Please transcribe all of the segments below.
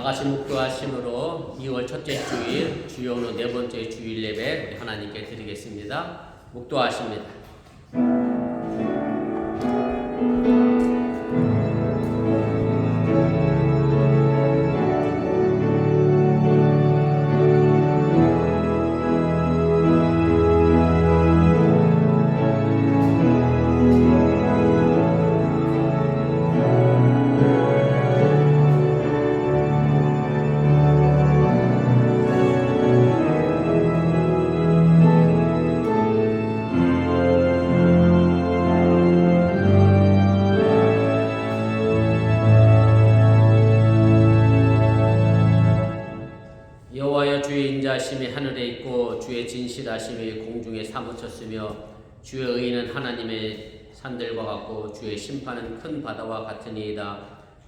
다시 묵도하심으로 2월 첫째 주일, 주요로 네 번째 주일 예배 하나님께 드리겠습니다. 묵도하십니다. 여호와여, 주의 인자하심이 하늘에 있고 주의 진실하심이 공중에 사무쳤으며 주의 의는 하나님의 산들과 같고 주의 심판은 큰 바다와 같으니이다.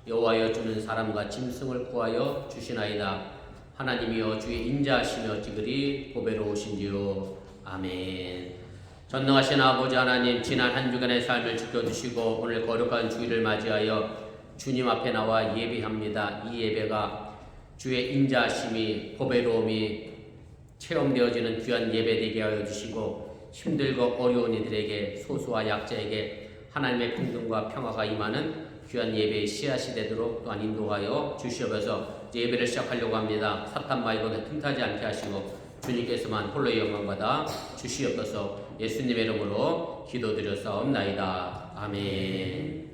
여호와여, 주는 사람과 짐승을 구하여 주시나이다. 하나님이여, 주의 인자하심이 어찌 그리 보배로우신지요. 아멘. 전능하신 아버지 하나님, 지난 한 주간의 삶을 지켜주시고 오늘 거룩한 주일을 맞이하여 주님 앞에 나와 예배합니다. 이 예배가 주의 인자하심이 보배로움이 체험되어지는 귀한 예배 되게 하여 주시고 힘들고 어려운 이들에게, 소수와 약자에게 하나님의 평등과 평화가 임하는 귀한 예배의 씨앗이 되도록 또한 인도하여 주시옵소서. 예배를 시작하려고 합니다. 사탄 마귀가 틈타지 않게 하시고 주님께서만 홀로 영광받아 주시옵소서. 예수님의 이름으로 기도드렸사옵나이다. 아멘.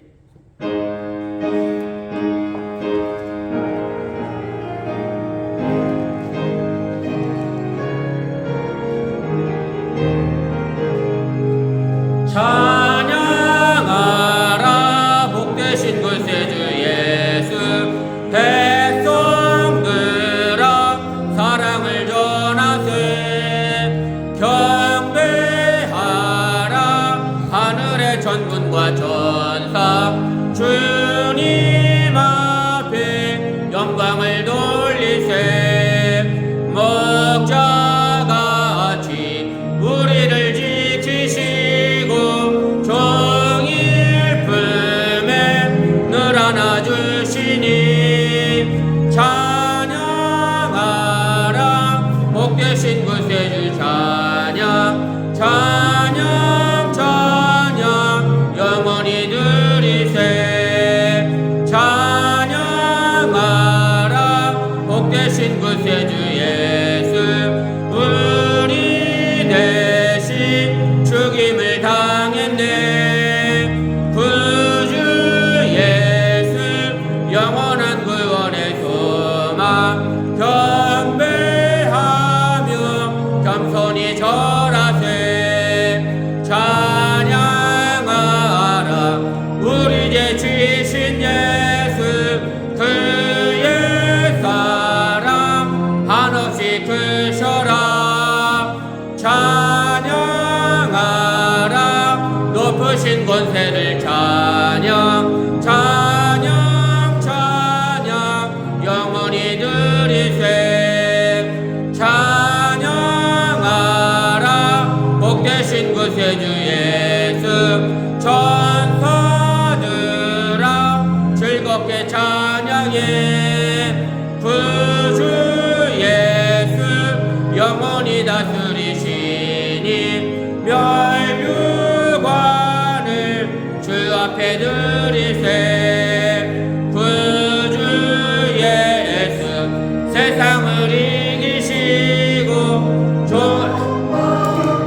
찬양하라 복되신 구세주 예수, 백성들아 사랑을 전하세. 경배하라 하늘의 천군과 천사, 주님 앞에 영광을 돌리세. 목자같이 우리를 지키시고 종일 품에 늘 안아주시니 찬양하라 복되신 구세주 찬양, 찬양 찬양 영원히 드리세. 찬양하라 복되신 구세주 예수, 우리 대신 죽임을 당했네. 구주 예수, 영원한 구원의 소망, 경배하며 겸손히 절하세. 찬양하라 우리 죄 지신 예수, 그의 사랑 한없이 크셔라. 찬양하라 높으신 권세를 찬양, 찬양 찬양 영원히 드리세. 찬양하라 복되신 구세주 예수, 천사들아 즐겁게 찬양해. 구주 예수, 영원히 다스리시니 멸류관을 주 앞에 드리세. 구주 예수, 세상을 이기시고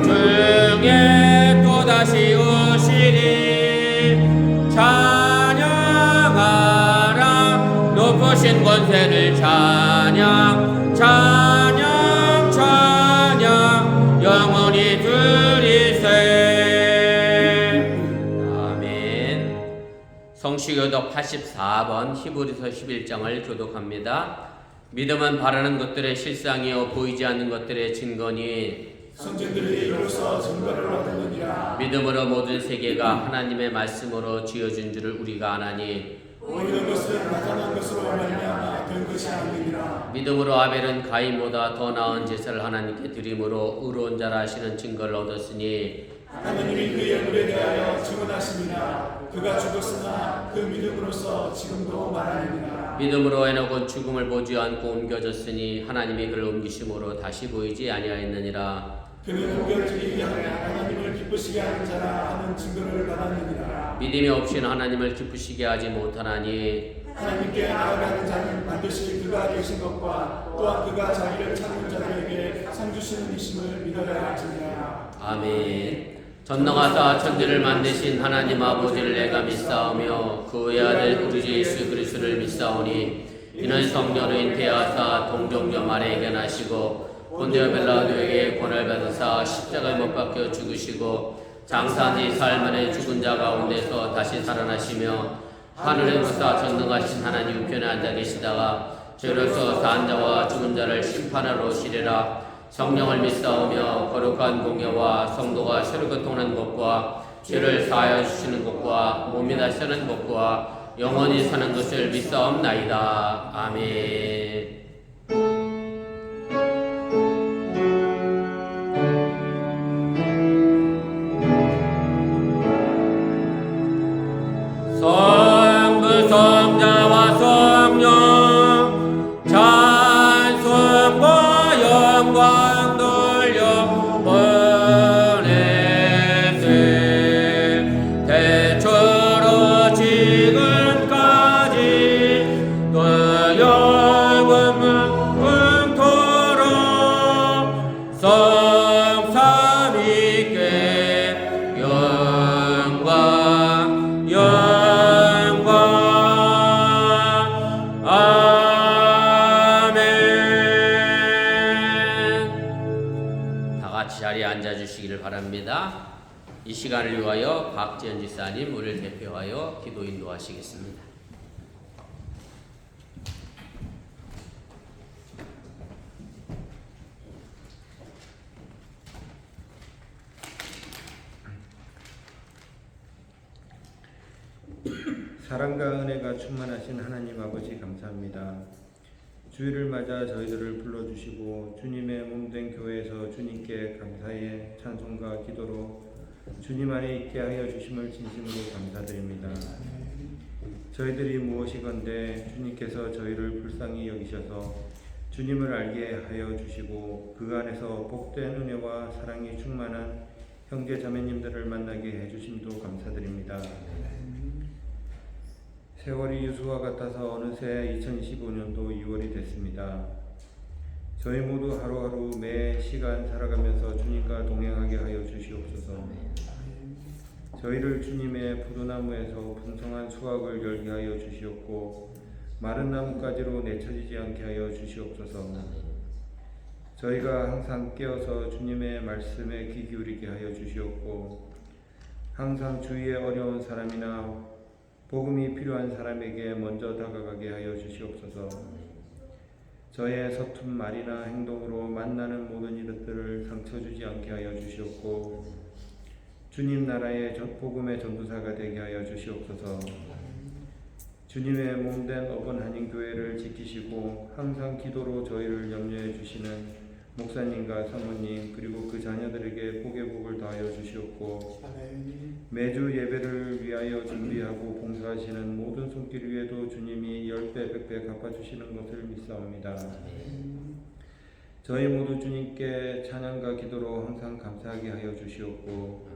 중에 또다시 오시리. 찬양하라 높으신 권세를 찬양, 찬양 찬양 영원히 드리세. 아멘. 성시교독 84번 히브리서 11장을 교독합니다. 믿음은 바라는 것들의 실상이요 보이지 않는 것들의 증거니 성전들이 이로써 증거를 얻느니라. 믿음으로 모든 세계가 하나님의 말씀으로 지어진 줄을 우리가 아나니 보이는 것은 나타난 것으로 말미암아 된 것이 아니니라. 믿음으로 아벨은 가인보다 더 나은 제사를 하나님께 드림으로 의로운 자라 하시는 증거를 얻었으니 하나님이 그의 물에 대하여 증언하시니라. 그가 죽었으나 그 믿음으로써 지금도 말하느니라. 믿음으로 에녹은 죽음을 보지 않고 옮겨졌으니 하나님이 그를 옮기심으로 다시 보이지 아니하였느니라. 그는 옮겨지기 위하여 하나님을 기쁘시게 하는 자라 하는 증거를 받았느니라. 믿음이 없이는 하나님을 기쁘시게 하지 못하나니 하나님께 나아가는 자는 반드시 그가 계신 것과 또한 그가 자기를 찾는 자들에게 상 주시는 이심을 믿어야 할지니라. 아멘. 전능하사 천지를 만드신 하나님 아버지를 내가 믿사오며 그 외아들 우리 주 예수 그리스도를 믿사오니 이는 성령으로 잉태하사 동정녀 마리아에게 나시고 본디오 빌라도에게 권을 받으사 십자가에 못 박혀 죽으시고 장사한 지 사흘 만에 죽은 자 가운데서 다시 살아나시며 하늘에 오르사 전능하신 하나님 우편에 앉아 계시다가 죄로서 사한 자와 죽은 자를 심판하러 오시리라. 성령을 믿사오며 거룩한 공예와 성도가 새로 교통하는 것과 죄를 사하여 주시는 것과 몸이 다시 사는 것과 영원히 사는 것을 믿사옵나이다. 아멘. 성부 성자와 성령 찬송과 영광 돌려 보내세 대초로 지금까지 또 영원토록 성삼위께 영광 자리에 앉아주시기를 바랍니다. 이 시간을 위하여 박지현 지사님 우리를 대표하여 기도 인도하시겠습니다. 사랑과 은혜가 충만하신 하나님 아버지 감사합니다. 주일을 맞아 저희들을 불러주시고 주님의 몸된 교회에서 주님께 감사의 찬송과 기도로 주님 안에 있게 하여 주심을 진심으로 감사드립니다. 저희들이 무엇이건대 주님께서 저희를 불쌍히 여기셔서 주님을 알게 하여 주시고 그 안에서 복된 은혜와 사랑이 충만한 형제 자매님들을 만나게 해주심도 감사드립니다. 세월이 유수와 같아서 어느새 2015년도 2월이 됐습니다. 저희 모두 하루하루 매 시간 살아가면서 주님과 동행하게 하여 주시옵소서. 저희를 주님의 포도나무에서 풍성한 수확을 열게 하여 주시옵고 마른 나무까지로 내쳐지지 않게 하여 주시옵소서. 저희가 항상 깨어서 주님의 말씀에 귀 기울이게 하여 주시옵고 항상 주위에 어려운 사람이나 복음이 필요한 사람에게 먼저 다가가게 하여 주시옵소서. 저의 서툰 말이나 행동으로 만나는 모든 이들을 상처 주지 않게 하여 주시옵고 주님 나라의 복음의 전도사가 되게 하여 주시옵소서. 주님의 몸된 어번 한인교회를 지키시고 항상 기도로 저희를 염려해 주시는 목사님과 사모님 그리고 그 자녀들에게 복의 복을 다하여 주시옵고 매주 예배를 위하여 준비하고 봉사하시는 모든 손길 위에도 주님이 10배 100배 갚아주시는 것을 믿사옵니다. 저희 모두 주님께 찬양과 기도로 항상 감사하게 하여 주시옵고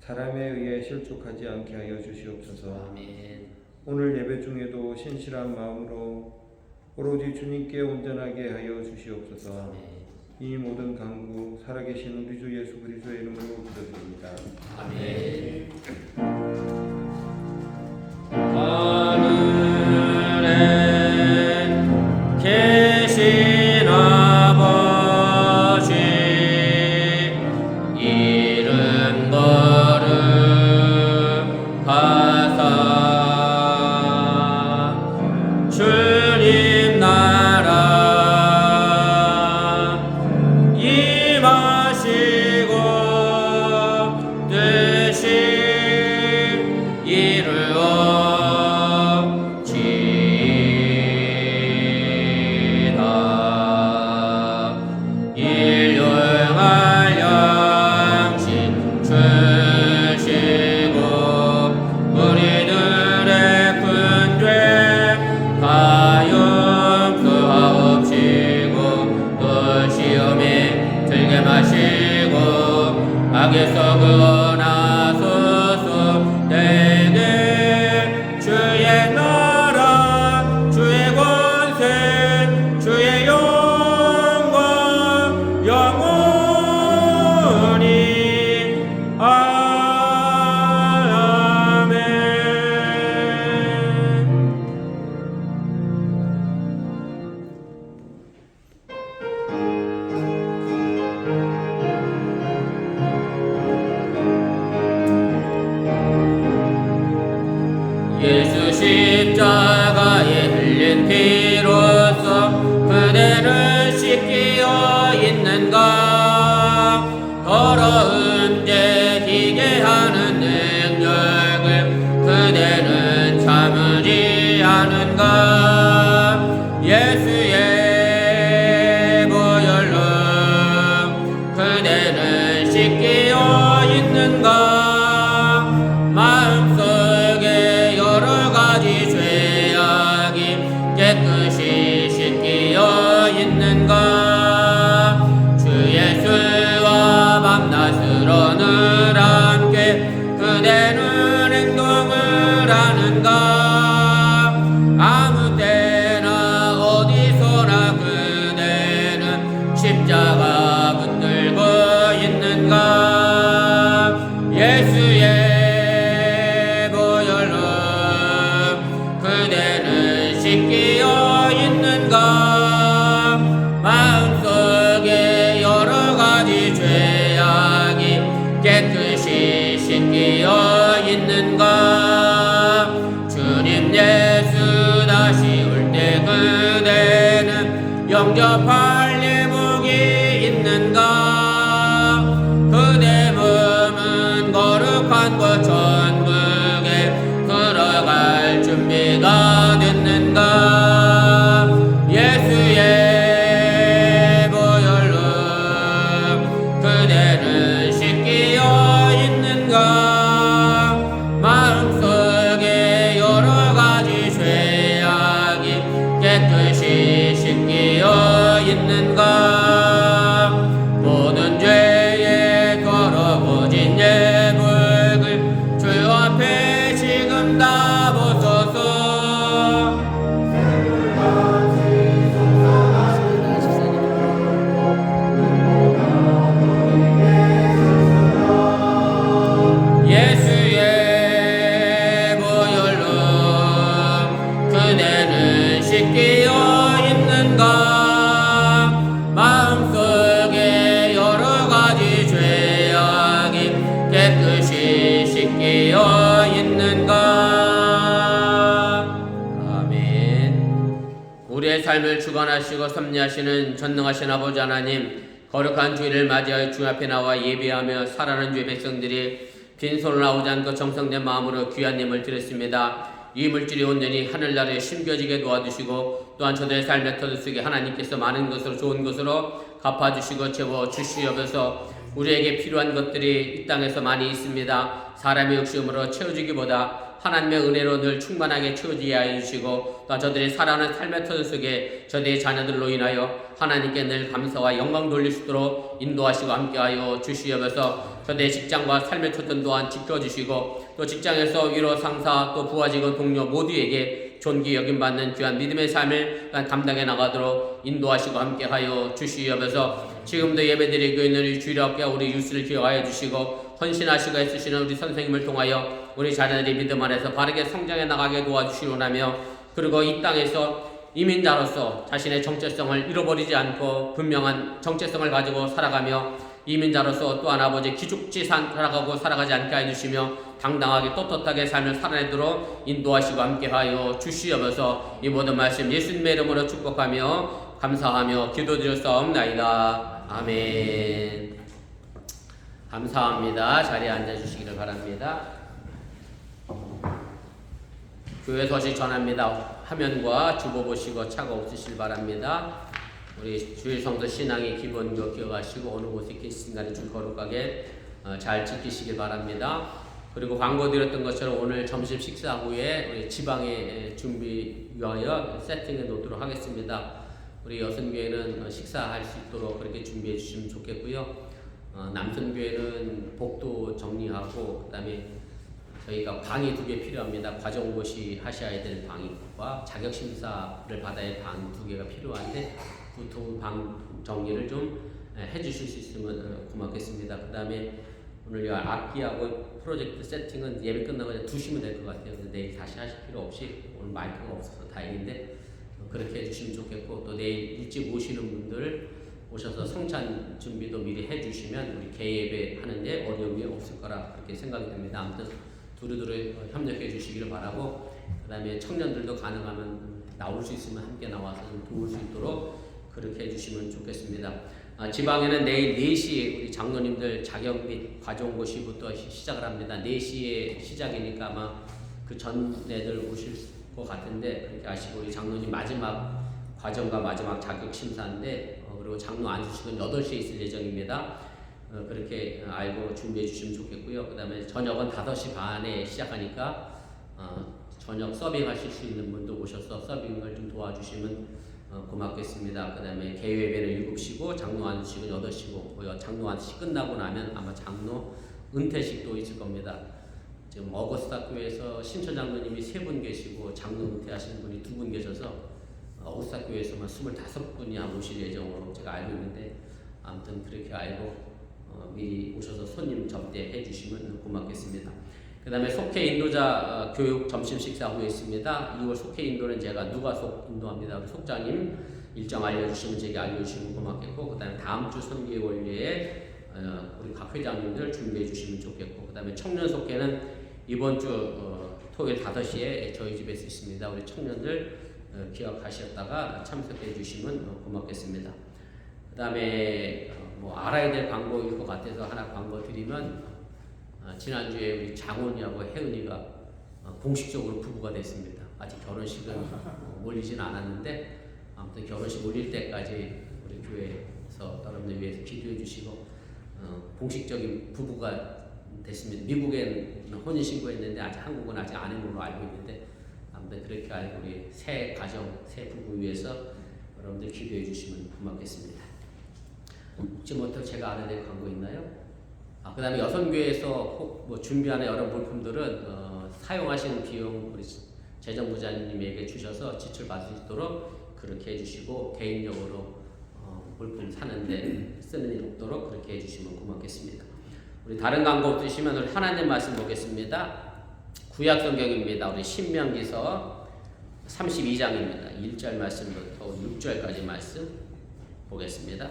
사람에 의해 실족하지 않게 하여 주시옵소서. 오늘 예배 중에도 신실한 마음으로 오로지 주님께 온전하게 하여 주시옵소서. 이 모든 간구 살아계신 우리 주 예수 그리스도의 이름으로 기도드립니다. 아멘. 하늘에 계신 아버지 이름 거룩하사 주님 나라 임하시고 뜻이 이루어지이다. 일용할 양식 주시고 주께서 구원하소서. 내게 주의 나라 주의 권세 주의 영광 영원히 아멘. 예수 십자가에 흘린 피로써 그대를 씻기어 있는가. 더러운 죄 희게 하는 능력을 그대는 참으지 않은가. 예수의 보혈로 그대는 씻기어 있는가. 마음속에 여러 가지 죄악이 깨끗이 씻기어 있는가. 주 예수와 밤낮으로 늘 함께 그대는 행동을 하는가. 아무 때나 어디서나 그대는 십자가 붙들고 있는가. 예수의 보혈로 그대는 씻기어 있는가. 마음속에 여러 가지 죄악이 깨끗이 씻기어 있는가. 주님 예수 다시 올 때 그대는 영접할 예복이 있는가. 그대 몸은 거룩한 곳 천국에 들어갈 준비가 됐는가. 예수의 보혈로 그대는 씻기어 있는가. 마음속에 여러 가지 죄악이 깨끗이 씻기어 있는가. 모든 죄에 더러워진 예복을 주 앞에 지금 다 벗어서 예수의 보혈로 그대는 씻기어 있는가. 마음속에 여러 가지 죄악이 깨끗이 씻기어 있는가. 아멘. 우리의 삶을 주관하시고 섭리하시는 전능하신 아버지 하나님, 거룩한 주일을 맞이하여 주 앞에 나와 예배하며 살아가는 주의 백성들이 빈손으로 나오지 않고 정성된 마음으로 귀한 예물을 드렸습니다. 이 물질이 온전히 하늘나라에 심겨지게 도와주시고 또한 저들의 삶의 터들 속에 하나님께서 많은 것으로 좋은 것으로 갚아주시고 채워주시옵소서. 우리에게 필요한 것들이 이 땅에서 많이 있습니다. 사람의 욕심으로 채워주기보다 하나님의 은혜로 늘 충만하게 채워지게 하여 주시고 또한 저들이 살아가는 삶의 터들 속에 저들의 자녀들로 인하여 하나님께 늘 감사와 영광 돌릴 수 있도록 인도하시고 함께하여 주시옵소서. 저들의 직장과 삶의 터전 또한 지켜주시고 또 직장에서 위로 상사 또 부하 직원 동료 모두에게 존귀 여김받는 귀한 믿음의 삶을 감당해 나가도록 인도하시고 함께하여 주시옵소서. 지금도 예배드리고 있는 우리 주일학교 우리 유스를 기억하여 주시고 헌신하시고 애쓰시는 우리 선생님을 통하여 우리 자녀들이 믿음 안에서 바르게 성장해 나가게 도와주시오나며 그리고 이 땅에서 이민자로서 자신의 정체성을 잃어버리지 않고 분명한 정체성을 가지고 살아가며 이민자로서 또한 아버지 기죽지 살아가고 살아가지 않게 해주시며 당당하게 떳떳하게 삶을 살아내도록 인도하시고 함께하여 주시옵소서. 이 모든 말씀 예수님의 이름으로 축복하며 감사하며 기도드렸사옵나이다. 아멘. 감사합니다. 자리에 앉아주시기를 바랍니다. 교회 소식 전합니다. 화면과 주보 보시고 차가 없으실 바랍니다. 우리 주일 성도 신앙의 기본교 기억하시고 어느 곳에 계신가를 좀 거룩하게 잘 지키시길 바랍니다. 그리고 광고 드렸던 것처럼 오늘 점심 식사 후에 우리 지방에 준비 위하여 세팅해 놓도록 하겠습니다. 우리 여선교회는 식사할 수 있도록 그렇게 준비해 주시면 좋겠고요. 남선교회는 복도 정리하고 그다음에 저희가 방이 2개 필요합니다. 과정고시 하셔야 될 방과 자격심사를 받아야 할 방 2개가 필요한데 그 2방 정리를 좀 해주실 수 있으면 고맙겠습니다. 그다음에 오늘 악기하고 프로젝트 세팅은 예배 끝나고 2시면 될 것 같아요. 근데 내일 다시 하실 필요 없이 오늘 마이크가 없어서 다행인데 그렇게 해주시면 좋겠고 또 내일 일찍 오시는 분들 오셔서 성찬 준비도 미리 해주시면 우리 개예배 하는데 어려움이 없을 거라 그렇게 생각이 됩니다. 아무튼 두루두루 협력해 주시기를 바라고 그다음에 청년들도 가능하면 나올 수 있으면 함께 나와서 좀 도울 수 있도록 그렇게 해주시면 좋겠습니다. 지방에는 내일 4시에 우리 장로님들 자격 및 과정고시부터 시작을 합니다. 4시에 시작이니까 아마 그 전애들 오실 것 같은데 그렇게 아시고 우리 장로님 마지막 과정과 마지막 자격 심사인데 그리고 장로 안수식은 8시에 있을 예정입니다. 그렇게 알고 준비해 주시면 좋겠고요. 그 다음에 저녁은 5시 반에 시작하니까 저녁 서빙 하실 수 있는 분도 오셔서 서빙을 좀 도와주시면 고맙겠습니다. 그 다음에 개회배는 7시고 장로 안수식은 8시고 장로 안수식 끝나고 나면 아마 장로 은퇴식도 있을 겁니다. 지금 어거스타 교회에서 신처 장로님이 3분 계시고 장로 은퇴하시는 분이 2분 계셔서 어거스타 교회에서만 25분이 오실 예정으로 제가 알고 있는데 아무튼 그렇게 알고 미리 오셔서 손님 접대해 주시면 고맙겠습니다. 그 다음에 속회 인도자 교육 점심 식사 후에 있습니다. 2월 속회 인도는 제가 누가 인도합니다. 우리 속장님 일정 알려주시면 제게 알려주시면 고맙겠고 그 다음에 다음 주 선교의 원리에 우리 각 회장님들 준비해 주시면 좋겠고 그 다음에 청년 속회는 이번 주 토요일 5시에 저희 집에서 있습니다. 우리 청년들 기억하셨다가 참석해 주시면 고맙겠습니다. 그 다음에 뭐 알아야 될 광고일 것 같아서 하나 광고 드리면 지난주에 우리 장훈이하고 혜은이가 공식적으로 부부가 됐습니다. 아직 결혼식은 올리진 않았는데 아무튼 결혼식 올릴 때까지 우리 교회에서 여러분들 위해서 기도해 주시고 공식적인 부부가 됐습니다. 미국엔 혼인신고했는데 아직 한국은 아직 안 한 걸로 알고 있는데 아무튼 그렇게 알고 우리 새 가정, 새 부부 위해서 여러분들 기도해 주시면 고맙겠습니다. 혹시 뭐 더 제가 알아야 될 광고 있나요? 그 다음에 여성교회에서 뭐 준비하는 여러 물품들은 사용하시는 비용 우리 재정부장님에게 주셔서 지출 받을 수 있도록 그렇게 해주시고 개인적으로 물품 사는데 쓰는 일 없도록 그렇게 해주시면 고맙겠습니다. 우리 다른 광고 없으시면 우리 하나님 말씀 보겠습니다. 구약 성경입니다. 우리 신명기서 32장입니다. 1절 말씀부터 6절까지 말씀 보겠습니다.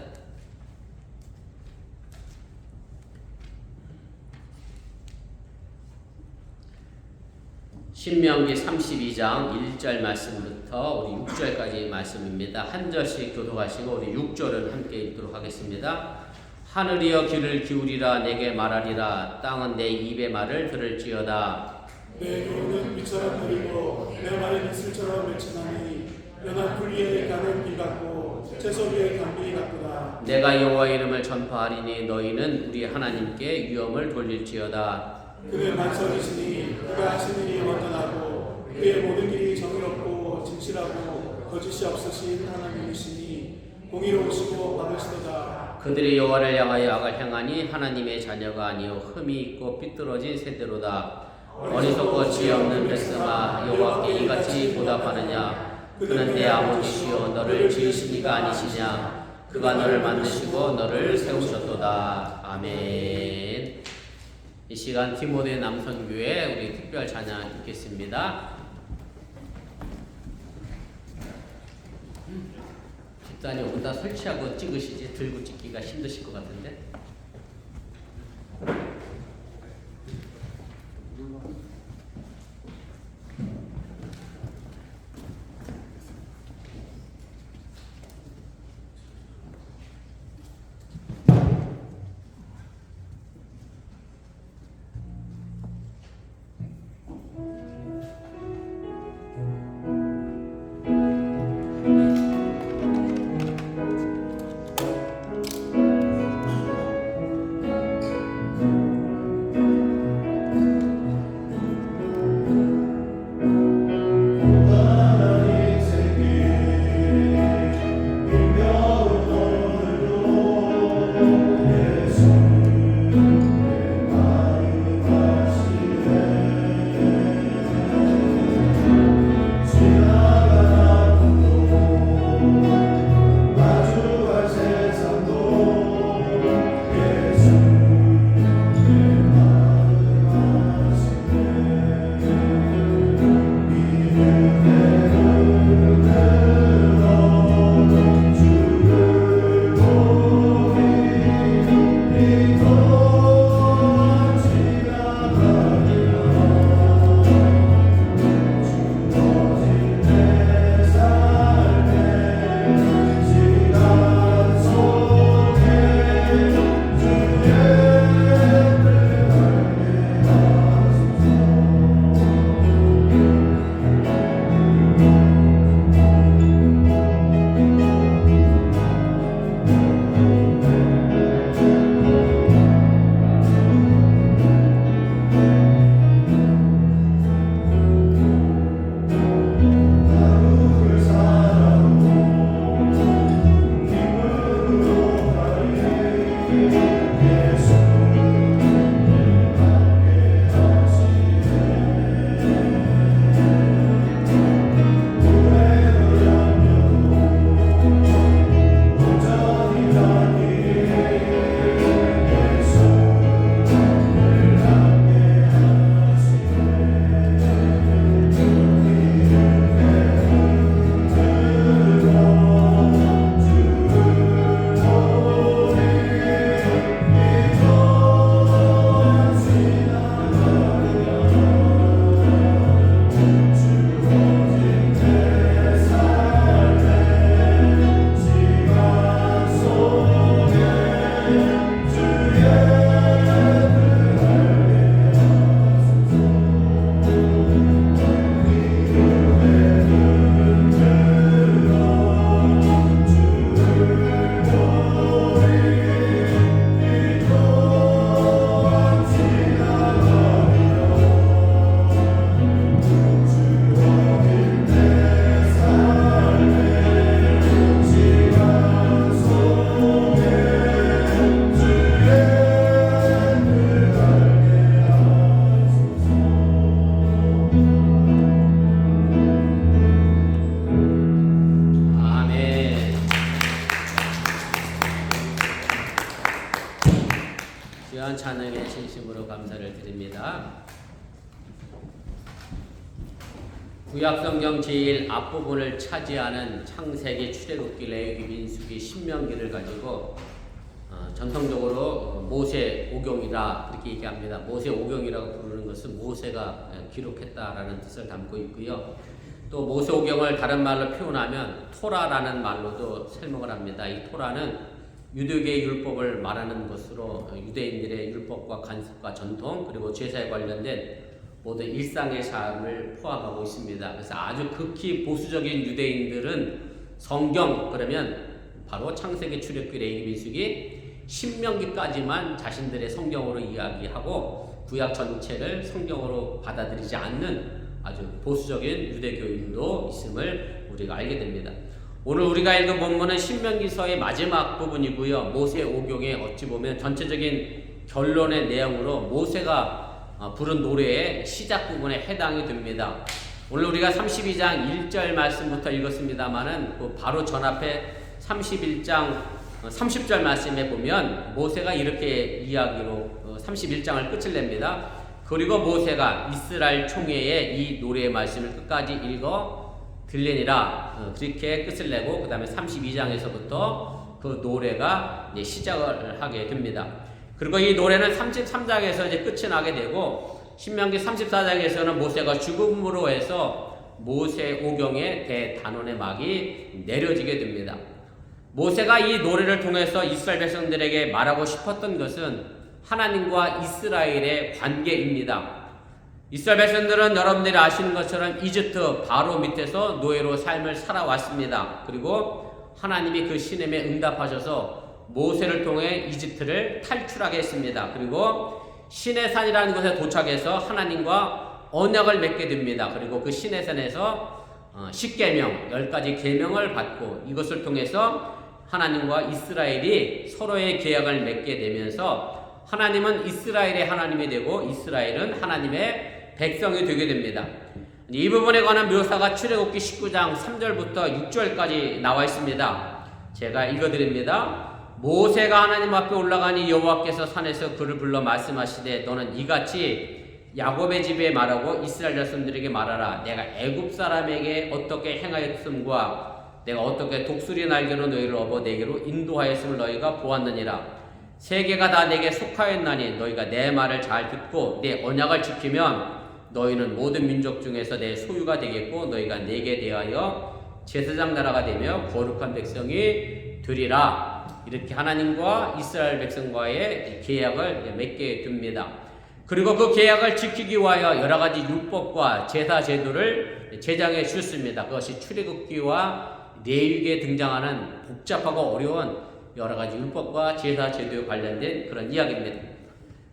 신명기 32장 1절 말씀부터 우리 6절까지 말씀입니다. 한 절씩 교독하시고 우리 6절은 함께 읽도록 하겠습니다. 하늘이여 귀를 기울이라 내게 말하리라 땅은 내 입의 말을 들을지어다. 내 교훈은 비처럼 느리고 내 말은 이슬처럼 맺히나니 연합 위에 가는 비 같고 채소 위에 감비 같도다. 내가 여호와의 이름을 전파하리니 너희는 우리 하나님께 위엄을 돌릴지어다. 그는 만성이시니 그가 하시는 일이 완전하고 그의 모든 길이 정의롭고 진실하고 거짓이 없으신 하나님이시니 공의로우시고 받으시도다. 그들이 여호와를 향하여 악을 행하니 하나님의 자녀가 아니요 흠이 있고 삐뚤어진 세대로다. 어리석고 지혜 없는 백성아 여호와께 이같이 보답하느냐. 그는 내 아버지시요 너를 지으신 이가 아니시냐. 그가 너를 만드시고 너를 세우셨도다. 아멘. 이 시간 디모데 남선교회 우리 특별 찬양 읽겠습니다. 집사님 오다 설치하고 찍으시지 들고 찍기가 힘드실 것 같은데. 됩니다. 구약성경 제1 앞부분을 차지하는 창세기, 출애굽기, 레위기, 민수기, 신명기를 가지고 전통적으로 모세 오경이라 그렇게 얘기합니다. 모세 오경이라고 부르는 것은 모세가 기록했다라는 뜻을 담고 있고요. 또 모세 오경을 다른 말로 표현하면 토라라는 말로도 설명을 합니다. 이 토라는 유대교의 율법을 말하는 것으로 유대인들의 율법과 관습과 전통 그리고 제사에 관련된 모든 일상의 삶을 포함하고 있습니다. 그래서 아주 극히 보수적인 유대인들은 성경 그러면 바로 창세기, 출애굽기, 레위기, 민수기, 신명기까지만 자신들의 성경으로 이야기하고 구약 전체를 성경으로 받아들이지 않는 아주 보수적인 유대교인도 있음을 우리가 알게 됩니다. 오늘 우리가 읽은 본문은 신명기서의 마지막 부분이고요. 모세 오경의 어찌 보면 전체적인 결론의 내용으로 모세가 부른 노래의 시작 부분에 해당이 됩니다. 오늘 우리가 32장 1절 말씀부터 읽었습니다만은 그 바로 전 앞에 31장 30절 말씀에 보면 모세가 이렇게 이야기로 31장을 끝을 냅니다. 그리고 모세가 이스라엘 총회에 이 노래의 말씀을 끝까지 읽어 들리니라 그렇게 끝을 내고 그 다음에 32장에서부터 그 노래가 이제 시작을 하게 됩니다. 그리고 이 노래는 33장에서 이제 끝이 나게 되고 신명기 34장에서는 모세가 죽음으로 해서 모세 오경의 대단원의 막이 내려지게 됩니다. 모세가 이 노래를 통해서 이스라엘 백성들에게 말하고 싶었던 것은 하나님과 이스라엘의 관계입니다. 이스라엘 백성들은 여러분들이 아시는 것처럼 이집트 바로 밑에서 노예로 삶을 살아왔습니다. 그리고 하나님이 그 신임에 응답하셔서 모세를 통해 이집트를 탈출하게 했습니다. 그리고 시내산이라는 곳에 도착해서 하나님과 언약을 맺게 됩니다. 그리고 그 시내산에서 10계명, 10가지 계명을 받고 이것을 통해서 하나님과 이스라엘이 서로의 계약을 맺게 되면서 하나님은 이스라엘의 하나님이 되고 이스라엘은 하나님의 백성이 되게 됩니다. 이 부분에 관한 묘사가 출애굽기 19장 3절부터 6절까지 나와 있습니다. 제가 읽어드립니다. 모세가 하나님 앞에 올라가니 여호와께서 산에서 그를 불러 말씀하시되 너는 이같이 야곱의 집에 말하고 이스라엘 자손들에게 말하라. 내가 애굽 사람에게 어떻게 행하였음과 내가 어떻게 독수리 날개로 너희를 업어 내게로 인도하였음을 너희가 보았느니라. 세계가 다 내게 속하였나니 너희가 내 말을 잘 듣고 내 언약을 지키면 너희는 모든 민족 중에서 내 소유가 되겠고 너희가 내게 대하여 제사장 나라가 되며 거룩한 백성이 되리라. 이렇게 하나님과 이스라엘 백성과의 계약을 맺게 됩니다. 그리고 그 계약을 지키기 위하여 여러 가지 율법과 제사 제도를 제정해 주셨습니다. 그것이 출애굽기와 레위기에 등장하는 복잡하고 어려운 여러 가지 율법과 제사 제도에 관련된 그런 이야기입니다.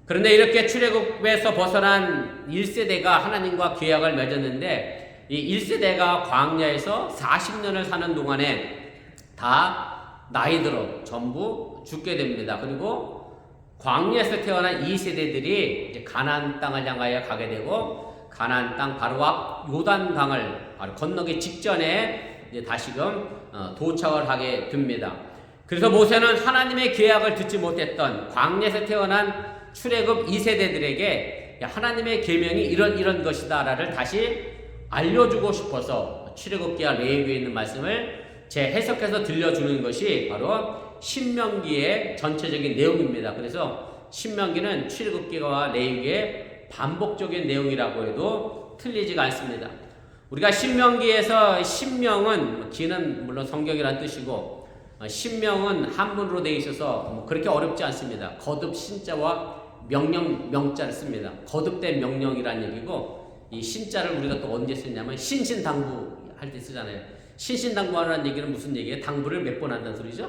그런데 이렇게 출애굽에서 벗어난 1세대가 하나님과 계약을 맺었는데 이 1세대가 광야에서 40년을 사는 동안에 다 나이 들어 전부 죽게 됩니다. 그리고 광야에서 태어난 2세대들이 이제 가나안 땅을 향하여 가게 되고 가나안 땅 바로 앞 요단강을 바로 건너기 직전에 이제 다시금 도착을 하게 됩니다. 그래서 모세는 하나님의 계약을 듣지 못했던 광야에서 태어난 출애굽 2세대들에게 하나님의 계명이 이런 것이다라를 다시 알려주고 싶어서 출애굽기와 레위기에 있는 말씀을 재해석해서 들려주는 것이 바로 신명기의 전체적인 내용입니다. 그래서 신명기는 출애굽기와 레위기의 반복적인 내용이라고 해도 틀리지가 않습니다. 우리가 신명기에서 신명은 기는 물론 성경이란 뜻이고 신명은 한문으로 되어 있어서 그렇게 어렵지 않습니다. 거듭 신자와 명령 명자를 씁니다. 거듭된 명령이라는 얘기고 이 신자를 우리가 또 언제 쓰냐면 신신당부 할 때 쓰잖아요. 신신당부하라는 얘기는 무슨 얘기예요? 당부를 몇 번 한다는 소리죠?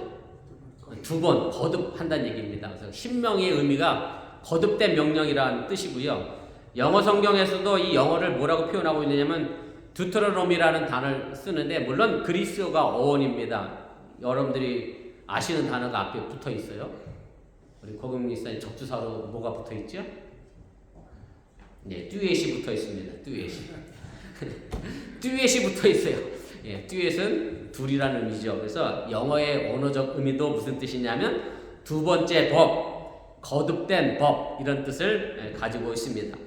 2번 거듭한다는 얘기입니다. 그래서 신명의 의미가 거듭된 명령이라는 뜻이고요. 영어 성경에서도 이 영어를 뭐라고 표현하고 있느냐면 두트로노미라는 단어를 쓰는데 물론 그리스어가 어원입니다. 여러분들이 아시는 단어가 앞에 붙어 있어요. 우리 고경민 목사님 접두사로 뭐가 붙어 있죠? 네, 듀엣이 붙어 있습니다. 듀엣이. 듀엣이 붙어 있어요. 예, 듀엣은 둘이라는 의미죠. 그래서 영어의 언어적 의미도 무슨 뜻이냐면 두 번째 법, 거듭된 법 이런 뜻을 가지고 있습니다.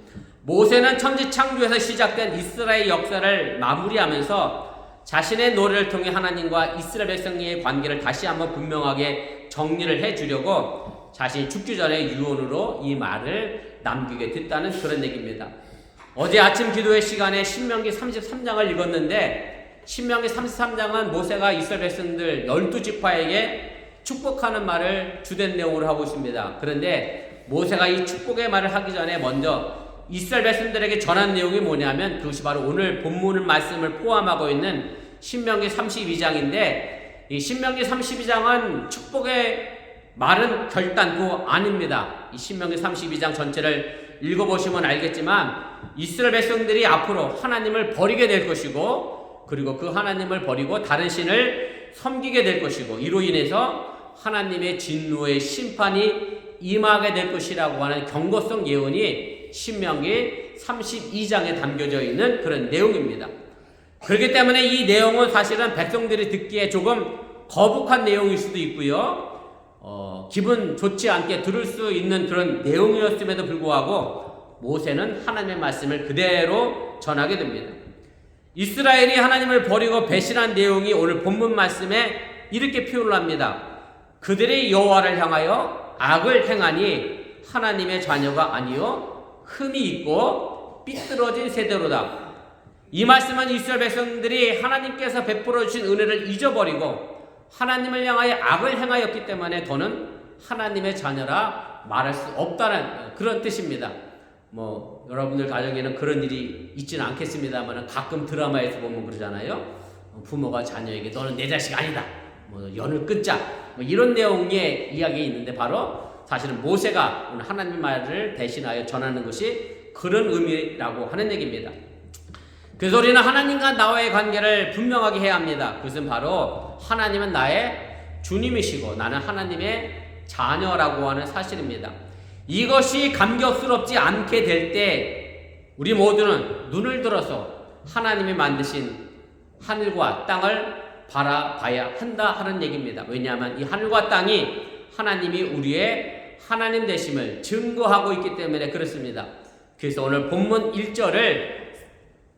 모세는 천지창조에서 시작된 이스라엘 역사를 마무리하면서 자신의 노래를 통해 하나님과 이스라엘 백성의 관계를 다시 한번 분명하게 정리를 해주려고 자신이 죽기 전에 유언으로 이 말을 남기게 됐다는 그런 얘기입니다. 어제 아침 기도회 시간에 신명기 33장을 읽었는데 신명기 33장은 모세가 이스라엘 백성들 12지파에게 축복하는 말을 주된 내용으로 하고 있습니다. 그런데 모세가 이 축복의 말을 하기 전에 먼저 이스라엘 백성들에게 전한 내용이 뭐냐면 그것이 바로 오늘 본문 말씀을 포함하고 있는 신명기 32장인데 이 신명기 32장은 축복의 말은 결단코 아닙니다. 이 신명기 32장 전체를 읽어보시면 알겠지만 이스라엘 백성들이 앞으로 하나님을 버리게 될 것이고 그리고 그 하나님을 버리고 다른 신을 섬기게 될 것이고 이로 인해서 하나님의 진노의 심판이 임하게 될 것이라고 하는 경고성 예언이 신명기 32장에 담겨져 있는 그런 내용입니다. 그렇기 때문에 이 내용은 사실은 백성들이 듣기에 조금 거북한 내용일 수도 있고요. 기분 좋지 않게 들을 수 있는 그런 내용이었음에도 불구하고 모세는 하나님의 말씀을 그대로 전하게 됩니다. 이스라엘이 하나님을 버리고 배신한 내용이 오늘 본문 말씀에 이렇게 표현을 합니다. 그들이 여호와를 향하여 악을 행하니 하나님의 자녀가 아니요 흠이 있고 삐뚤어진 세대로다. 이 말씀은 이스라엘 백성들이 하나님께서 베풀어 주신 은혜를 잊어버리고 하나님을 향하여 악을 행하였기 때문에 더는 하나님의 자녀라 말할 수 없다는 그런 뜻입니다. 여러분들 가정에는 그런 일이 있지는 않겠습니다만 가끔 드라마에서 보면 그러잖아요. 부모가 자녀에게 너는 내 자식 아니다. 연을 끊자. 이런 내용의 이야기 있는데 바로 사실은 모세가 오늘 하나님의 말을 대신하여 전하는 것이 그런 의미라고 하는 얘기입니다. 그래서 우리는 하나님과 나와의 관계를 분명하게 해야 합니다. 그것은 바로 하나님은 나의 주님이시고 나는 하나님의 자녀라고 하는 사실입니다. 이것이 감격스럽지 않게 될 때 우리 모두는 눈을 들어서 하나님이 만드신 하늘과 땅을 바라봐야 한다 하는 얘기입니다. 왜냐하면 이 하늘과 땅이 하나님이 우리의 하나님 되심을 증거하고 있기 때문에 그렇습니다. 그래서 오늘 본문 1절을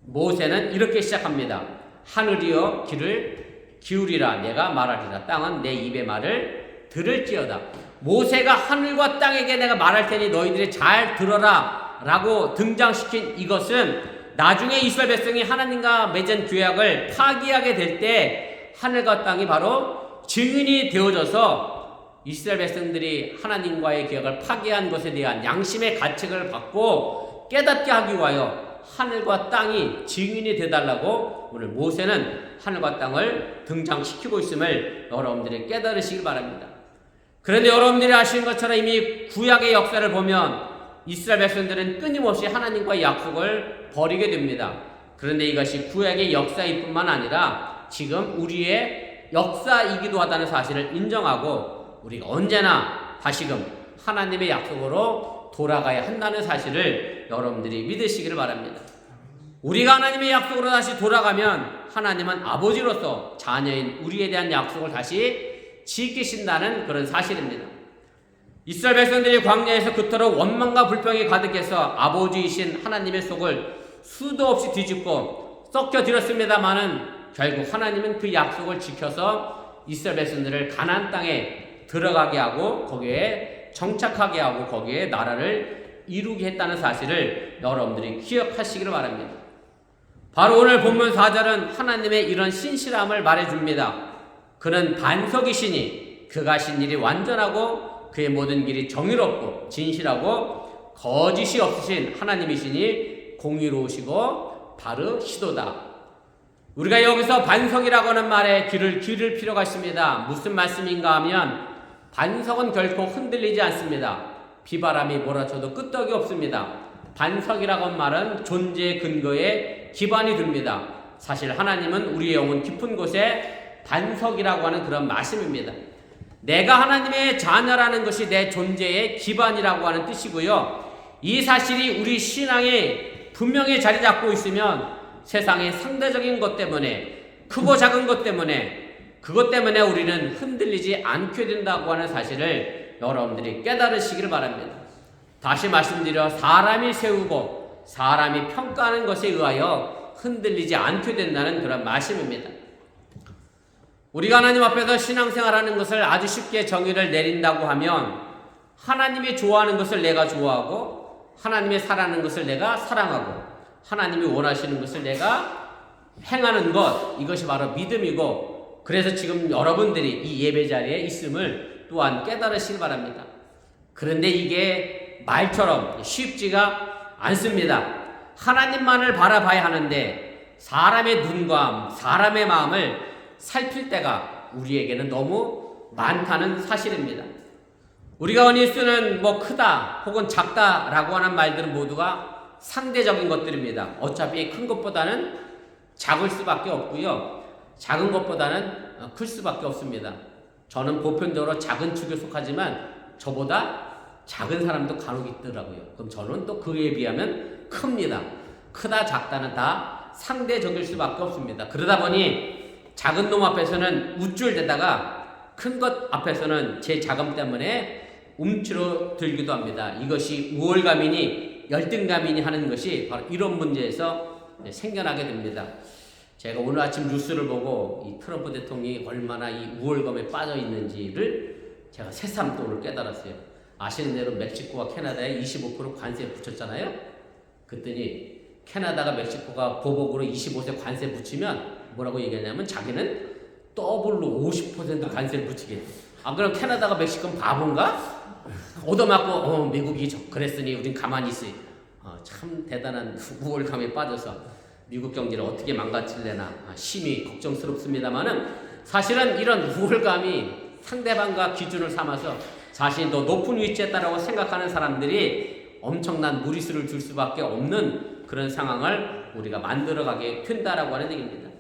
모세는 이렇게 시작합니다. 하늘이여 귀를 기울이라 내가 말하리라 땅은 내 입의 말을 들을지어다. 모세가 하늘과 땅에게 내가 말할 테니 너희들이 잘 들어라 라고 등장시킨 이것은 나중에 이스라엘 백성이 하나님과 맺은 규약을 파기하게 될 때 하늘과 땅이 바로 증인이 되어져서 이스라엘 백성들이 하나님과의 규약을 파기한 것에 대한 양심의 가책을 받고 깨닫게 하기 위하여 하늘과 땅이 증인이 되달라고 오늘 모세는 하늘과 땅을 등장시키고 있음을 여러분들이 깨달으시길 바랍니다. 그런데 여러분들이 아시는 것처럼 이미 구약의 역사를 보면 이스라엘 백성들은 끊임없이 하나님과의 약속을 버리게 됩니다. 그런데 이것이 구약의 역사일 뿐만 아니라 지금 우리의 역사이기도 하다는 사실을 인정하고 우리가 언제나 다시금 하나님의 약속으로 돌아가야 한다는 사실을 여러분들이 믿으시기를 바랍니다. 우리가 하나님의 약속으로 다시 돌아가면 하나님은 아버지로서 자녀인 우리에 대한 약속을 다시 지키신다는 그런 사실입니다. 이스라엘 백성들이 광야에서 그토록 원망과 불평이 가득해서 아버지이신 하나님의 속을 수도 없이 뒤집고 썩혀드렸습니다마는 결국 하나님은 그 약속을 지켜서 이스라엘 백성들을 가나안 땅에 들어가게 하고 거기에 정착하게 하고 거기에 나라를 이루게 했다는 사실을 여러분들이 기억하시기를 바랍니다. 바로 오늘 본문 4절은 하나님의 이런 신실함을 말해줍니다. 그는 반석이시니 그가 하신 일이 완전하고 그의 모든 길이 정의롭고 진실하고 거짓이 없으신 하나님이시니 공의로우시고 바르시도다. 우리가 여기서 반석이라고 하는 말에 귀를 기울일 필요가 있습니다. 무슨 말씀인가 하면 반석은 결코 흔들리지 않습니다. 비바람이 몰아쳐도 끄떡이 없습니다. 반석이라고 하는 말은 존재의 근거에 기반이 됩니다. 사실 하나님은 우리의 영혼 깊은 곳에 반석이라고 하는 그런 말씀입니다. 내가 하나님의 자녀라는 것이 내 존재의 기반이라고 하는 뜻이고요. 이 사실이 우리 신앙에 분명히 자리 잡고 있으면 세상의 상대적인 것 때문에 크고 작은 것 때문에 그것 때문에 우리는 흔들리지 않게 된다고 하는 사실을 여러분들이 깨달으시기를 바랍니다. 다시 말씀드려 사람이 세우고 사람이 평가하는 것에 의하여 흔들리지 않게 된다는 그런 말씀입니다. 우리가 하나님 앞에서 신앙생활하는 것을 아주 쉽게 정의를 내린다고 하면 하나님이 좋아하는 것을 내가 좋아하고 하나님이 사랑하는 것을 내가 사랑하고 하나님이 원하시는 것을 내가 행하는 것, 이것이 바로 믿음이고, 그래서 지금 여러분들이 이 예배 자리에 있음을 또한 깨달으시기 바랍니다. 그런데 이게 말처럼 쉽지가 않습니다. 하나님만을 바라봐야 하는데 사람의 눈과 사람의 마음을 살필 때가 우리에게는 너무 많다는 사실입니다. 우리가 흔히 쓰는 크다 혹은 작다라고 하는 말들은 모두가 상대적인 것들입니다. 어차피 큰 것보다는 작을 수밖에 없고요. 작은 것보다는 클 수밖에 없습니다. 저는 보편적으로 작은 축에 속하지만 저보다 작은 사람도 간혹 있더라고요. 그럼 저는 또 그에 비하면 큽니다. 크다 작다는 다 상대적일 수밖에 없습니다. 그러다 보니 작은 놈 앞에서는 우쭐대다가 큰 것 앞에서는 제 자금 때문에 움츠러들기도 합니다. 이것이 우월감이니 열등감이니 하는 것이 바로 이런 문제에서 생겨나게 됩니다. 제가 오늘 아침 뉴스를 보고 이 트럼프 대통령이 얼마나 이 우월감에 빠져 있는지를 제가 새삼 또 오늘 깨달았어요. 아시는 대로 멕시코와 캐나다에 25% 관세 붙였잖아요. 그랬더니 캐나다가 멕시코가 보복으로 25% 관세 붙이면 뭐라고 얘기하냐면 자기는 더블로 50% 관세를 붙이게. 그럼 캐나다가 멕시코는 바본가? 얻어맞고 미국이 그랬으니 우린 가만히 있어. 참 대단한 우월감에 빠져서 미국 경제를 어떻게 망가뜨릴래나 심히 걱정스럽습니다만은 사실은 이런 우월감이 상대방과 기준을 삼아서 자신이 더 높은 위치에 있다라고 생각하는 사람들이 엄청난 무리수를 줄 수밖에 없는 그런 상황을 우리가 만들어가게 된다라고 하는 얘기입니다.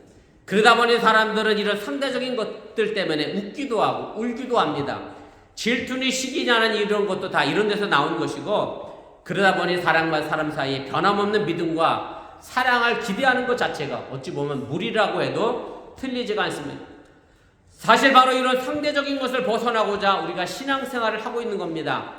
그러다 보니 사람들은 이런 상대적인 것들 때문에 웃기도 하고 울기도 합니다. 질투니 시기냐는 이런 것도 다 이런 데서 나온 것이고, 그러다 보니 사람과 사람 사이에 변함없는 믿음과 사랑을 기대하는 것 자체가 어찌 보면 무리라고 해도 틀리지가 않습니다. 사실 바로 이런 상대적인 것을 벗어나고자 우리가 신앙생활을 하고 있는 겁니다.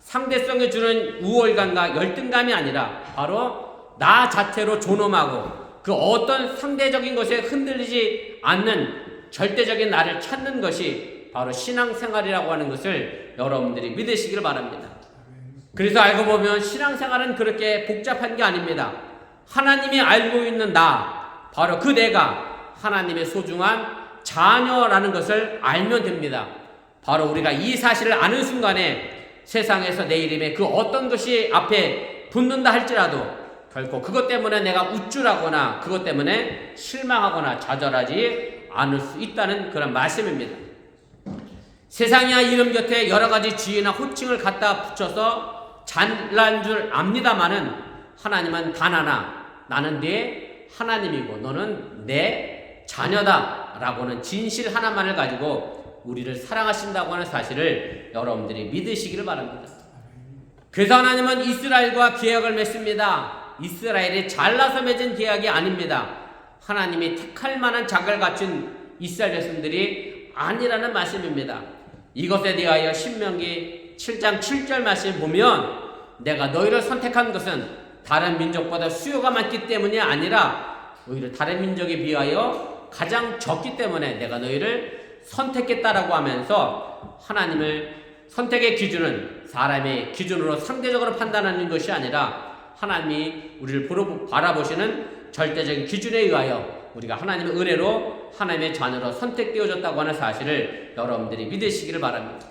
상대성에 주는 우월감과 열등감이 아니라 바로 나 자체로 존엄하고 그 어떤 상대적인 것에 흔들리지 않는 절대적인 나를 찾는 것이 바로 신앙생활이라고 하는 것을 여러분들이 믿으시길 바랍니다. 그래서 알고 보면 신앙생활은 그렇게 복잡한 게 아닙니다. 하나님이 알고 있는 나, 바로 그 내가 하나님의 소중한 자녀라는 것을 알면 됩니다. 바로 우리가 이 사실을 아는 순간에 세상에서 내 이름에 그 어떤 것이 앞에 붙는다 할지라도 결코 그것 때문에 내가 우쭐하거나 그것 때문에 실망하거나 좌절하지 않을 수 있다는 그런 말씀입니다. 세상이야 이름 곁에 여러 가지 지위나 호칭을 갖다 붙여서 잘난 줄 압니다마는 하나님은 단 하나, 나는 네 하나님이고 너는 내 자녀다 라고는 진실 하나만을 가지고 우리를 사랑하신다고 하는 사실을 여러분들이 믿으시기를 바랍니다. 그래서 하나님은 이스라엘과 계약을 맺습니다. 이스라엘이 잘나서 맺은 계약이 아닙니다. 하나님이 택할 만한 자격을 갖춘 이스라엘 백성들이 아니라는 말씀입니다. 이것에 대하여 신명기 7장 7절 말씀 보면 내가 너희를 선택한 것은 다른 민족보다 수요가 많기 때문이 아니라 오히려 다른 민족에 비하여 가장 적기 때문에 내가 너희를 선택했다라고 하면서 하나님을 선택의 기준은 사람의 기준으로 상대적으로 판단하는 것이 아니라 하나님이 우리를 바라보시는 절대적인 기준에 의하여 우리가 하나님의 은혜로 하나님의 자녀로 선택되어졌다고 하는 사실을 여러분들이 믿으시기를 바랍니다.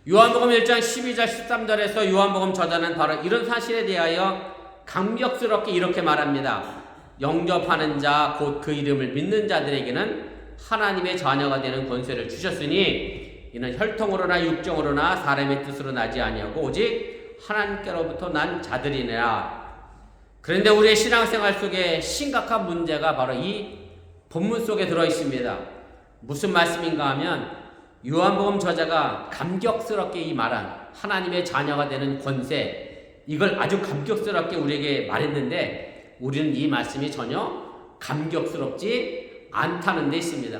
요한복음 1장 12절 13절에서 요한복음 저자는 바로 이런 사실에 대하여 감격스럽게 이렇게 말합니다. 영접하는 자 곧 그 이름을 믿는 자들에게는 하나님의 자녀가 되는 권세를 주셨으니 이는 혈통으로나 육정으로나 사람의 뜻으로 나지 아니하고 오직 하나님께로부터 난 자들이니라. 그런데 우리의 신앙생활 속에 심각한 문제가 바로 이 본문 속에 들어있습니다. 무슨 말씀인가 하면 요한복음 저자가 감격스럽게 이 말한 하나님의 자녀가 되는 권세, 이걸 아주 감격스럽게 우리에게 말했는데 우리는 이 말씀이 전혀 감격스럽지 않다는 데 있습니다.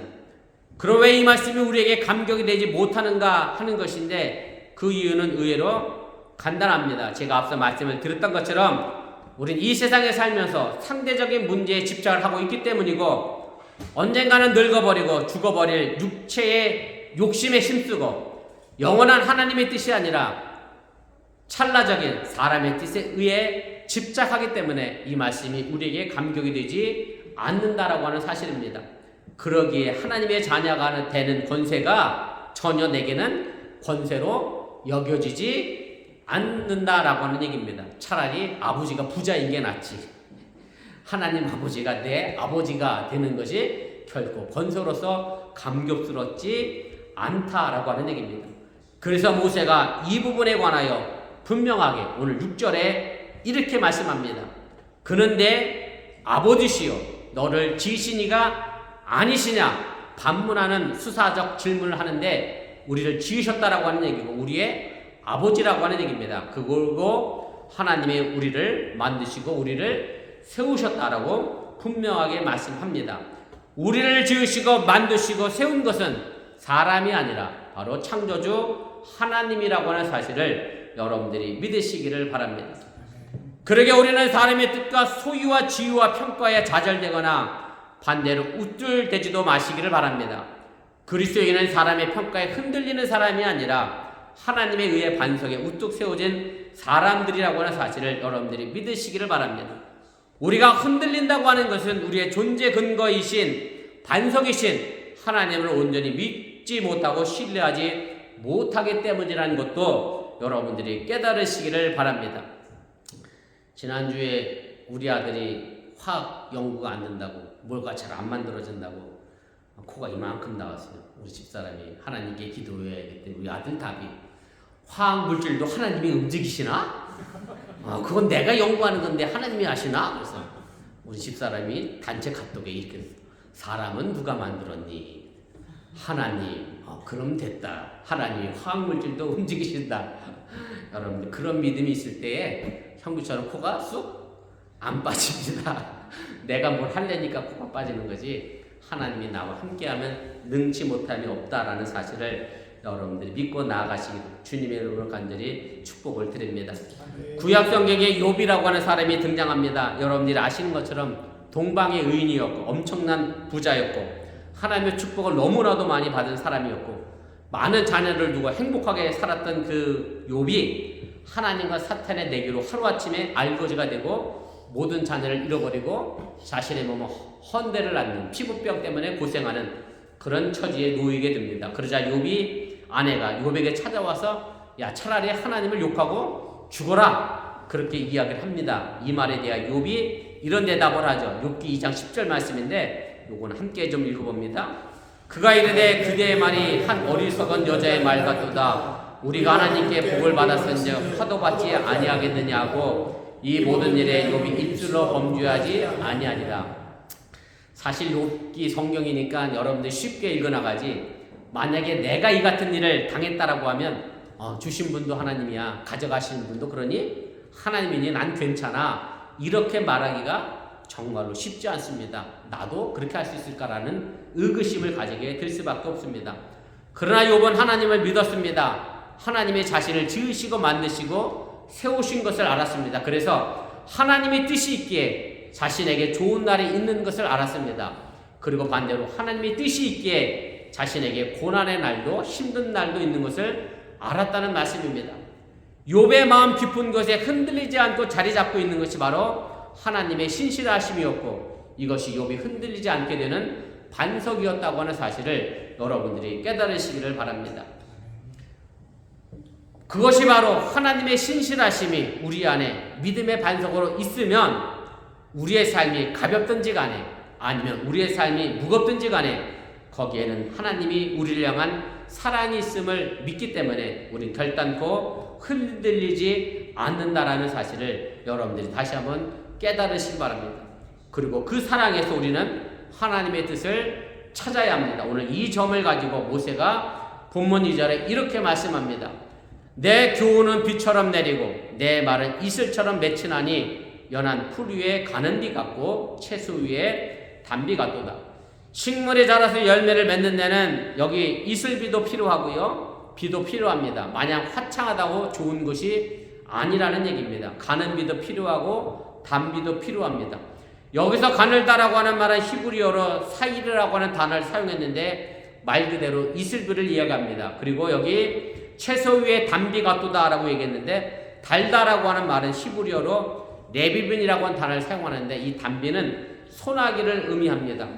그럼 왜 이 말씀이 우리에게 감격이 되지 못하는가 하는 것인데 그 이유는 의외로 간단합니다. 제가 앞서 말씀을 드렸던 것처럼 우린 이 세상에 살면서 상대적인 문제에 집착을 하고 있기 때문이고, 언젠가는 늙어버리고 죽어버릴 육체의 욕심에 힘쓰고 영원한 하나님의 뜻이 아니라 찰나적인 사람의 뜻에 의해 집착하기 때문에 이 말씀이 우리에게 감격이 되지 않는다라고 하는 사실입니다. 그러기에 하나님의 자녀가 되는 권세가 전혀 내게는 권세로 여겨지지 않는다라고 하는 얘기입니다. 차라리 아버지가 부자인 게 낫지. 하나님 아버지가 내 아버지가 되는 것이 결코 권세로서 감격스럽지 않다라고 하는 얘기입니다. 그래서 모세가 이 부분에 관하여 분명하게 오늘 6절에 이렇게 말씀합니다. 그는 내 아버지시요 너를 지으시니가 아니시냐? 반문하는 수사적 질문을 하는데 우리를 지으셨다라고 하는 얘기고 우리의 아버지라고 하는 얘기입니다. 그걸로 하나님의 우리를 만드시고 우리를 세우셨다라고 분명하게 말씀합니다. 우리를 지으시고 만드시고 세운 것은 사람이 아니라 바로 창조주 하나님이라고 하는 사실을 여러분들이 믿으시기를 바랍니다. 그러게 우리는 사람의 뜻과 소유와 지유와 평가에 좌절되거나 반대로 우쭐대지도 마시기를 바랍니다. 그리스도인은 사람의 평가에 흔들리는 사람이 아니라 하나님에 의해 반석에 우뚝 세워진 사람들이라고 하는 사실을 여러분들이 믿으시기를 바랍니다. 우리가 흔들린다고 하는 것은 우리의 존재 근거이신 반석이신 하나님을 온전히 믿지 못하고 신뢰하지 못하기 때문이라는 것도 여러분들이 깨달으시기를 바랍니다. 지난주에 우리 아들이 화학 연구가 안 된다고, 뭘까 잘 안 만들어진다고 코가 이만큼 나왔어요. 우리 집사람이 하나님께 기도해야겠대. 우리 아들 답이 화학 물질도 하나님이 움직이시나? 그건 내가 연구하는 건데 하나님이 하시나? 그래서 우리 집사람이 단체 카톡에 이렇게 사람은 누가 만들었니? 하나님. 그럼 됐다. 하나님이 화학 물질도 움직이신다. 여러분들 그런 믿음이 있을 때에 형규처럼 코가 쑥 안 빠집니다. 내가 뭘 하려니까 코가 빠지는 거지 하나님이 나와 함께하면 능치 못함이 없다라는 사실을 여러분들이 믿고 나아가시기를 주님의 이름으로 간절히 축복을 드립니다. 구약 성경에 욥이라고 하는 사람이 등장합니다. 여러분들이 아시는 것처럼 동방의 의인이었고 엄청난 부자였고 하나님의 축복을 너무나도 많이 받은 사람이었고 많은 자녀를 두고 행복하게 살았던 그 욥이 하나님과 사탄의 내기로 하루아침에 알거지가 되고 모든 자녀를 잃어버리고 자신의 몸을 헌대를 낳는 피부병 때문에 고생하는 그런 처지에 놓이게 됩니다. 그러자 욥이 아내가 욥에게 찾아와서 야 차라리 하나님을 욕하고 죽어라 그렇게 이야기를 합니다. 이 말에 대해 욥이 이런 대답을 하죠. 욥기 2장 10절 말씀인데 요건 함께 좀 읽어봅니다. 그가 이르되 그대의 말이 한 어리석은 여자의 말 같도다. 우리가 하나님께 복을 받았은즉 화도 받지 아니하겠느냐고 이 모든 일에 욥이 입술로 범죄하지 아니하니라. 사실 욥기 성경이니까 여러분들 쉽게 읽어나가지 만약에 내가 이 같은 일을 당했다라고 하면 주신 분도 하나님이야 가져가시는 분도 그러니 하나님이니 난 괜찮아 이렇게 말하기가 정말로 쉽지 않습니다. 나도 그렇게 할 수 있을까라는 의구심을 가지게 될 수밖에 없습니다. 그러나 욥은 하나님을 믿었습니다. 하나님의 자신을 지으시고 만드시고 세우신 것을 알았습니다. 그래서 하나님의 뜻이 있기에 자신에게 좋은 날이 있는 것을 알았습니다. 그리고 반대로 하나님의 뜻이 있기에 자신에게 고난의 날도 힘든 날도 있는 것을 알았다는 말씀입니다. 욥의 마음 깊은 것에 흔들리지 않고 자리 잡고 있는 것이 바로 하나님의 신실하심이었고 이것이 욥이 흔들리지 않게 되는 반석이었다고 하는 사실을 여러분들이 깨달으시기를 바랍니다. 그것이 바로 하나님의 신실하심이 우리 안에 믿음의 반석으로 있으면 우리의 삶이 가볍든지 간에 아니면 우리의 삶이 무겁든지 간에 거기에는 하나님이 우리를 향한 사랑이 있음을 믿기 때문에 우리는 결단코 흔들리지 않는다라는 사실을 여러분들이 다시 한번 깨달으시기 바랍니다. 그리고 그 사랑에서 우리는 하나님의 뜻을 찾아야 합니다. 오늘 이 점을 가지고 모세가 본문 2절에 이렇게 말씀합니다. 내 교훈은 비처럼 내리고 내 말은 이슬처럼 맺히나니 연한 풀 위에 가는 비 같고 채소 위에 단비 같도다. 식물이 자라서 열매를 맺는 데는 여기 이슬비도 필요하고요. 비도 필요합니다. 마냥 화창하다고 좋은 것이 아니라는 얘기입니다. 가는 비도 필요하고 단비도 필요합니다. 여기서 가늘다라고 하는 말은 히브리어로 사이르라고 하는 단어를 사용했는데 말 그대로 이슬비를 이야기합니다. 그리고 여기 채소 위에 단비가 또다라고 얘기했는데 달다라고 하는 말은 히브리어로 레비빈이라고 하는 단어를 사용하는데 이 단비는 소나기를 의미합니다.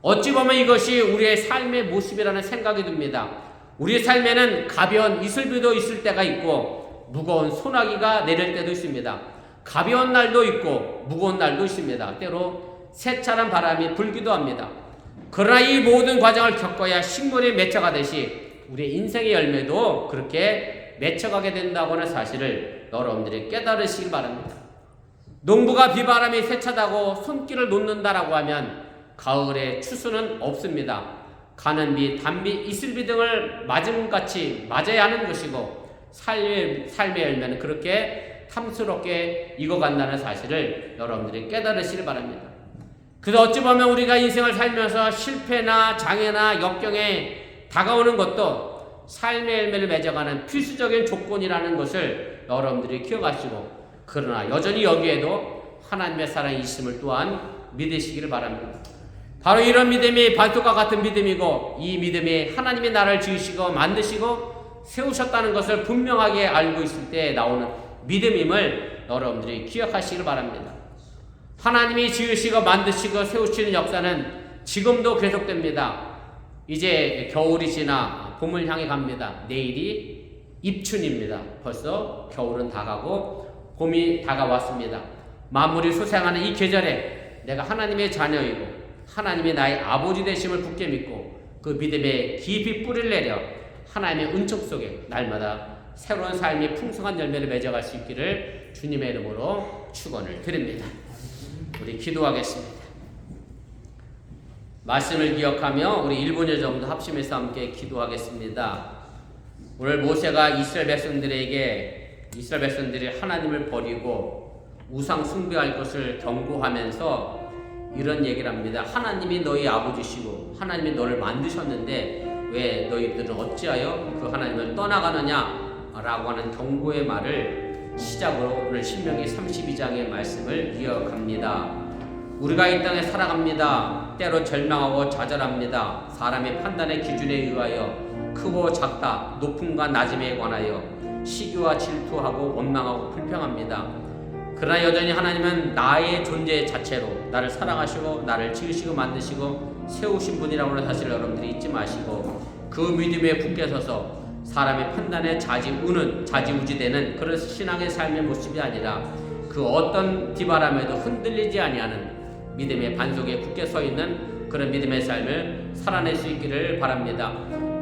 어찌 보면 이것이 우리의 삶의 모습이라는 생각이 듭니다. 우리의 삶에는 가벼운 이슬비도 있을 때가 있고 무거운 소나기가 내릴 때도 있습니다. 가벼운 날도 있고 무거운 날도 있습니다. 때로 세차란 바람이 불기도 합니다. 그러나 이 모든 과정을 겪어야 식물이 맺혀가듯이 우리의 인생의 열매도 그렇게 맺혀가게 된다고 하는 사실을 여러분들이 깨달으시기 바랍니다. 농부가 비바람이 세차다고 손길을 놓는다라고 하면 가을에 추수는 없습니다. 가는 비, 단비, 이슬비 등을 맞음같이 맞아야 하는 것이고 삶의 열매는 그렇게 탐스럽게 익어간다는 사실을 여러분들이 깨달으시기 바랍니다. 그래서 어찌 보면 우리가 인생을 살면서 실패나 장애나 역경에 다가오는 것도 삶의 열매를 맺어가는 필수적인 조건이라는 것을 여러분들이 기억하시고 그러나 여전히 여기에도 하나님의 사랑이 있음을 또한 믿으시기를 바랍니다. 바로 이런 믿음이 발톱과 같은 믿음이고 이 믿음이 하나님이 나를 지으시고 만드시고 세우셨다는 것을 분명하게 알고 있을 때 나오는 믿음임을 여러분들이 기억하시기를 바랍니다. 하나님이 지으시고 만드시고 세우시는 역사는 지금도 계속됩니다. 이제 겨울이 지나 봄을 향해 갑니다. 내일이 입춘입니다. 벌써 겨울은 다가고 봄이 다가왔습니다. 만물이 소생하는 이 계절에 내가 하나님의 자녀이고 하나님이 나의 아버지 되심을 굳게 믿고 그 믿음에 깊이 뿌리를 내려 하나님의 은총 속에 날마다 새로운 삶이 풍성한 열매를 맺어갈 수 있기를 주님의 이름으로 축원을 드립니다. 우리 기도하겠습니다. 말씀을 기억하며 우리 1분여 정도 합심해서 함께 기도하겠습니다. 오늘 모세가 이스라엘 백성들이 하나님을 버리고 우상 숭배할 것을 경고하면서 이런 얘기를 합니다. 하나님이 너희 아버지시고 하나님이 너를 만드셨는데 왜 너희들은 어찌하여 그 하나님을 떠나가느냐 라고 하는 경고의 말을 시작으로 오늘 신명기 32장의 말씀을 이어갑니다. 우리가 이 땅에 살아갑니다. 때로 절망하고 좌절합니다. 사람의 판단의 기준에 의하여 크고 작다, 높음과 낮음에 관하여 시기와 질투하고 원망하고 불평합니다. 그러나 여전히 하나님은 나의 존재 자체로 나를 사랑하시고 나를 지으시고 만드시고 세우신 분이라고 하는 사실을 여러분들이 잊지 마시고 그 믿음에 굳게 서서 사람의 판단에 좌지우지되는 그런 신앙의 삶의 모습이 아니라 그 어떤 비바람에도 흔들리지 아니하는 믿음의 반석에 굳게 서 있는 그런 믿음의 삶을 살아낼 수 있기를 바랍니다.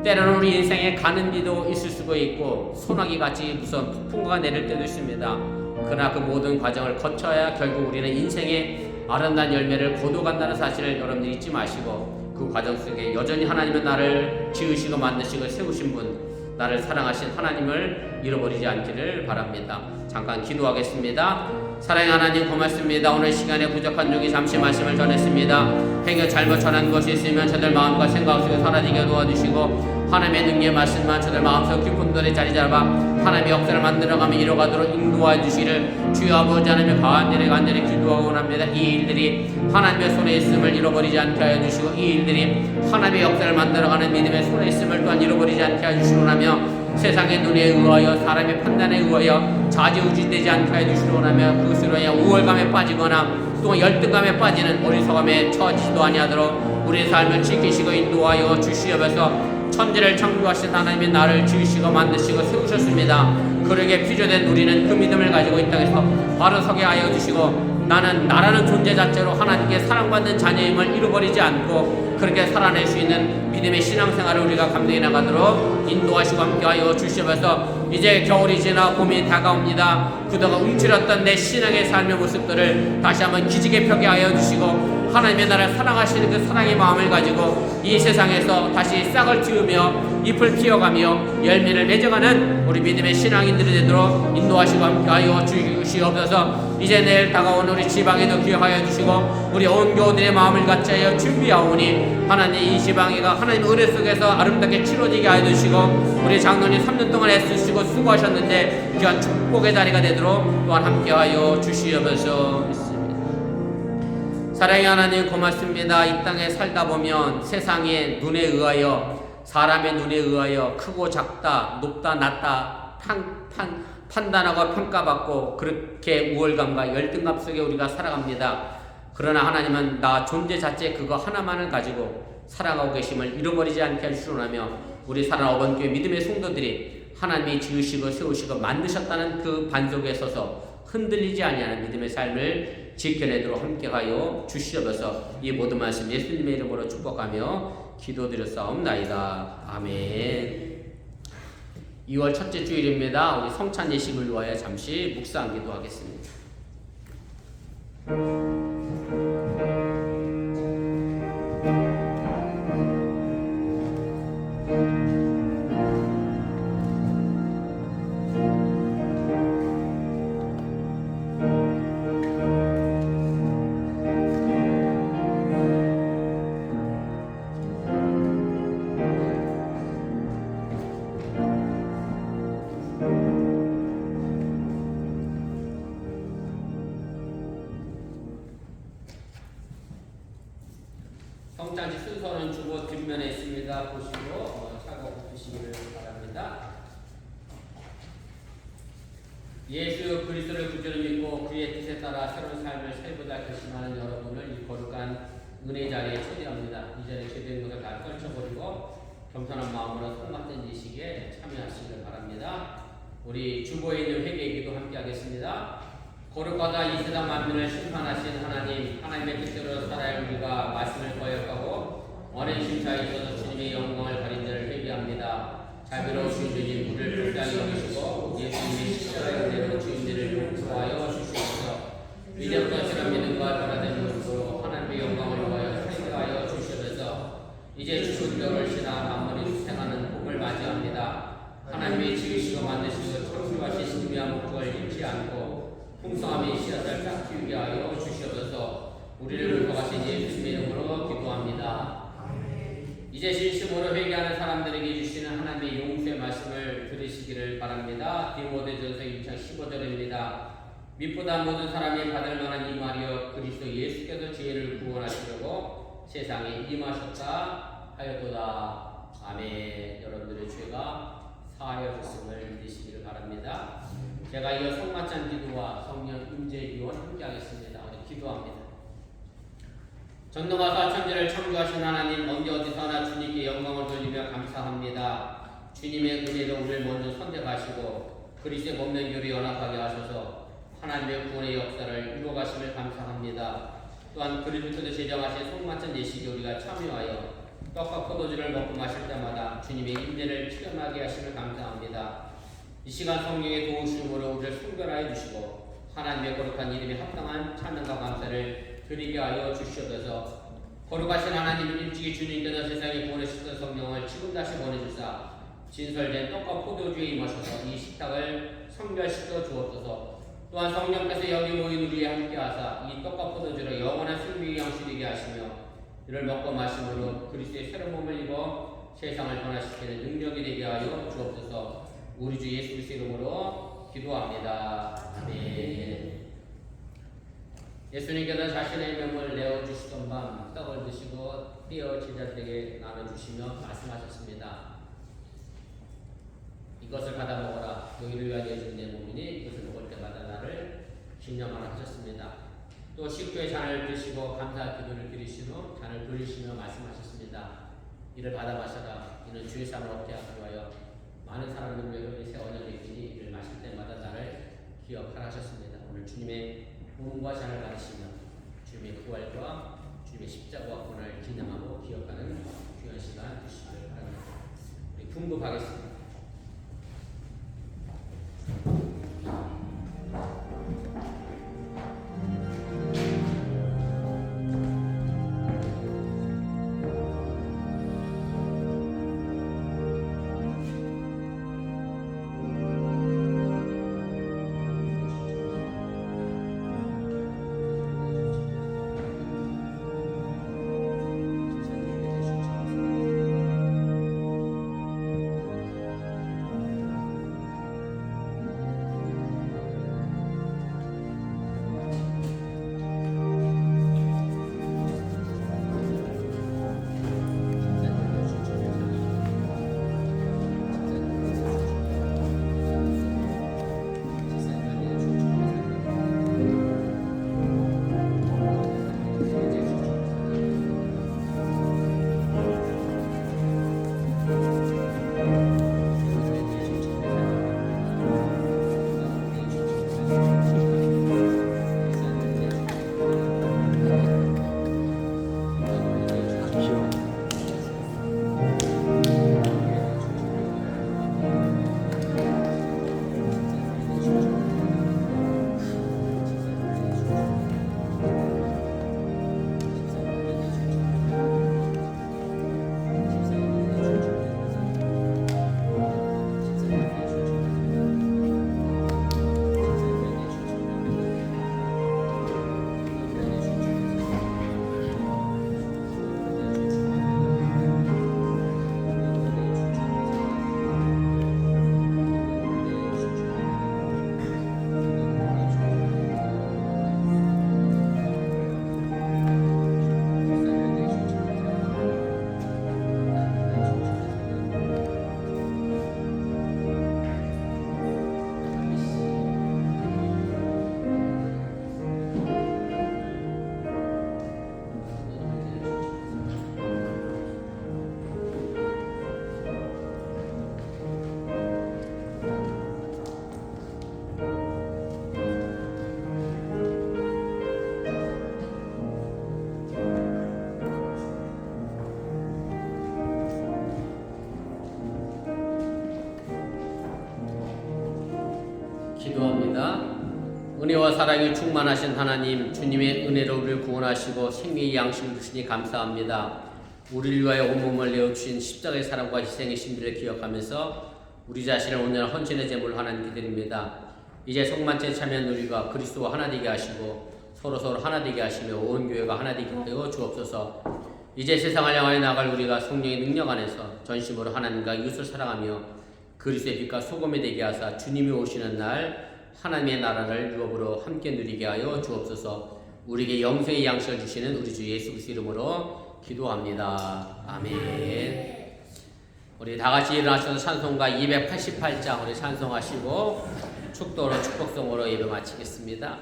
때로는 우리 인생에 가는 비도 있을 수가 있고 소나기같이 무서운 폭풍우가 내릴 때도 있습니다. 그러나 그 모든 과정을 거쳐야 결국 우리는 인생의 아름다운 열매를 거둬간다는 사실을 여러분들이 잊지 마시고 그 과정 속에 여전히 하나님은 나를 지으시고 만드시고 세우신 분 나를 사랑하신 하나님을 잃어버리지 않기를 바랍니다. 잠깐 기도하겠습니다. 사랑의 하나님 고맙습니다. 오늘 시간에 부족한 중에 잠시 말씀을 전했습니다. 행여 잘못 전한 것이 있으면 저들 마음과 생각 속에 사라지게 도와주시고 하나님의 능력의 말씀만 저들 마음속 깊은 곳에 자리 잡아 하나님의 역사를 만들어가며 이뤄가도록 인도하여 주시를 주여 아버지 하나님의 간절히 기도하고 원합니다. 이 일들이 하나님의 손에 있음을 잃어버리지 않게 하여 주시고 이 일들이 하나님의 역사를 만들어가는 믿음의 손에 있음을 또한 잃어버리지 않게 하여 주시고 원하며 세상의 눈에 의하여 사람의 판단에 의하여 좌지우지되지 않게 하여 주시고 원하며 그것으로 인하여 우월감에 빠지거나 또 열등감에 빠지는 어리석음에 처하지도 아니하도록 우리의 삶을 지키시고 인도하여 주시옵소서. 천지를 창조하신 하나님이 나를 지으시고 만드시고 세우셨습니다. 그러게 피조된 우리는 그 믿음을 가지고 이 땅에서 바로 서게 하여 주시고 나는 나라는 존재 자체로 하나님께 사랑받는 자녀임을 잃어버리지 않고 그렇게 살아낼 수 있는 믿음의 신앙생활을 우리가 감당해 나가도록 인도하시고 함께하여 주시면서 이제 겨울이 지나 봄이 다가옵니다. 그동안 움츠렸던 내 신앙의 삶의 모습들을 다시 한번 기지개 펴게 하여 주시고 하나님의 나라를 사랑하시는 그 사랑의 마음을 가지고 이 세상에서 다시 싹을 틔우며 잎을 피워가며 열매를 맺어가는 우리 믿음의 신앙인들이 되도록 인도하시고 함께하여 주시옵소서. 이제 내일 다가온 우리 지방에도 기억하여 주시고 우리 온 교우들의 마음을 같이 하여 준비하오니 하나님 이 지방회가 하나님 은혜 속에서 아름답게 치러지게 하여 주시고 우리 장로님 3년 동안 애쓰시고 수고하셨는데 귀한 축복의 자리가 되도록 또한 함께하여 주시옵소서. 사랑의 하나님 고맙습니다. 이 땅에 살다 보면 세상의 눈에 의하여 사람의 눈에 의하여 크고 작다 높다 낮다 판단하고 평가받고 그렇게 우월감과 열등감 속에 우리가 살아갑니다. 그러나 하나님은 나 존재 자체 그거 하나만을 가지고 살아가고 계심을 잃어버리지 않게 할 수로나며 우리 사랑하는 어번교회 믿음의 성도들이 하나님이 지으시고 세우시고 만드셨다는 그 반석에 서서 흔들리지 아니하는 믿음의 삶을 지켜내도록 함께하여 주시옵소서. 이 모든 말씀 예수님의 이름으로 축복하며 기도드렸사옵나이다. 아멘. 2월 첫째 주일입니다. 우리 성찬 예식을 위하여 잠시 묵상 기도하겠습니다. 성찬식 순서는 주보 뒷면에 있습니다. 보시고 차고 드시기를 바랍니다. 예수 그리스도를 구주로 믿고 그의 뜻에 따라 새로운 삶을 살고자 결심하는 여러분을 이 거룩한 은혜 자리에 초대합니다. 이 자리에 제대로 것을 다 떨쳐버리고 겸손한 마음으로 손맞는 예식에 참여하시길 바랍니다. 우리 주보에 있는 회개기도 함께 하겠습니다. 거룩하다 이 세상 만민을 심판하신 하나님, 하나님의 뜻대로 살아야 우리가 말씀을 거역하고 어린 심차에 있어서 주님의 영광을 가린 자를 회개합니다. 자비로우신 주님, 우리를 불쌍히 여기시고 예수님의 십자가의 은혜로 주인들을 용서하여 주시옵소서. 이제부터 실한 믿음과 변화된 모습으로 하나님의 영광을 위하여 살게하여 주시옵소서. 이제 주신 덕을 신하 만물이 수생하는 복을 맞이합니다. 하나님의 지으시고 만드시고 창조하신 신비한 목적을 잃지 않고 풍성함의 씨앗을 싹 키우게 하여 주시옵소서. 우리를 불러가신 예수님의 이름으로 기도합니다. 이제 진심으로 회개하는 사람들에게 주시는 하나님의 용서의 말씀을 들으시기를 바랍니다. 디모데전서 2장 15절입니다. 믿보다 모든 사람이 받을 만한 이 말이여 그리스도 예수께서 죄를 구원하시려고 세상에 임하셨다 하였도다. 아멘. 여러분들의 죄가 사하여졌음을 믿으시기를 바랍니다. 제가 이어 성만찬 기도와 성령 임재 기도와 함께 하겠습니다. 기도합니다. 전능하사 천지를 창조하신 하나님, 언제 어디서나 주님께 영광을 돌리며 감사합니다. 주님의 은혜로 우리를 먼저 선택하시고 그리스도의 몸된 교를 연합하게 하셔서 하나님의 구원의 역사를 이루어가심을 감사합니다. 또한 그리스도께서 제정하신 성만찬 예식에 우리가 참여하여 떡과 포도주를 먹고 마실 때마다 주님의 임재를 체험하게 하심을 감사합니다. 이 시간 성령의 도우심으로 우리를 순별하여 주시고 하나님의 거룩한 이름에 합당한 찬양과 감사를 드리게 하여 주시옵소서. 거룩하신 하나님, 일찍이 주님께서 세상에 보내셨던 성령을 지금 다시 보내주사 진설된 떡과 포도주에 임하셔서 이 식탁을 성결시켜 주옵소서. 또한 성령께서 여기 모인 우리에 함께하사 이 떡과 포도주로 영원한 생명의 양식되게 하시며 이를 먹고 마심으로 그리스도의 새로운 몸을 입어 세상을 변화시키는 능력이 되게 하여 주옵소서. 우리 주 예수 그리스도 이름으로 기도합니다. 아멘. 예수님께서 자신의 명을 내어주시던 밤 떡을 드시고 떼어 제자들에게 나눠주시며 말씀하셨습니다. 이것을 받아 먹어라. 너희를 위하여 내어준 내 몸이니 이것을 먹을 때마다 나를 기념하라 하셨습니다. 또 식후에 잔을 드시고 감사 기도를 드리신 후 잔을 돌리시며 말씀하셨습니다. 이를 받아 마셔라. 이는 주의 삶을 얻게 하기 위하여 많은 사람들을 위해 새 언약이 있으니 이를 마실 때마다 나를 기억하라 하셨습니다. 오늘 주님의 몸과 잔을 받으시며 주님의 부활과 주님의 십자가와 구원을 기념하고 기억하는 귀한 시간 되시길 바랍니다. 우리 궁극하겠습니다. 은혜와 사랑이 충만하신 하나님, 주님의 은혜로 우리를 구원하시고 생명의 양식을 주시니 감사합니다. 우리를 위하여 온몸을 내어주신 십자가의 사랑과 희생의 신비를 기억하면서 우리 자신을 온전한 헌신의 제물로 하나님께 드립니다. 이제 성만찬에 참여한 우리가 그리스도와 하나 되게 하시고 서로 하나 되게 하시며 온 교회가 하나 되게 하여 주옵소서. 이제 세상을 향하여 나갈 우리가 성령의 능력 안에서 전심으로 하나님과 이웃을 사랑하며 그리스도의 빛과 소금이 되게 하사 주님이 오시는 날 하나님의 나라를 유업으로 함께 누리게 하여 주옵소서. 우리에게 영생의 양식을 주시는 우리 주 예수 그리스도 이름으로 기도합니다. 아멘. 우리 다 같이 일어나셔서 찬송가 288장 우리 찬송하시고 축도로 축복성으로 예배 마치겠습니다.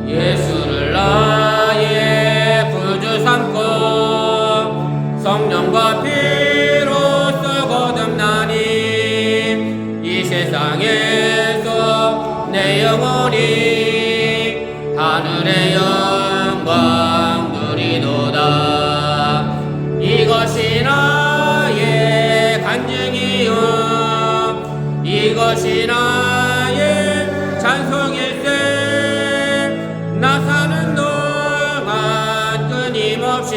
예수를 나의 구주 삼고 성령과 피로 거듭나니 이 세상에서 내 영혼이 하늘의 영광 누리도다. 이것이 나의 간증이요 이것이 나의 찬송일세. 나 사는 동안 끊임없이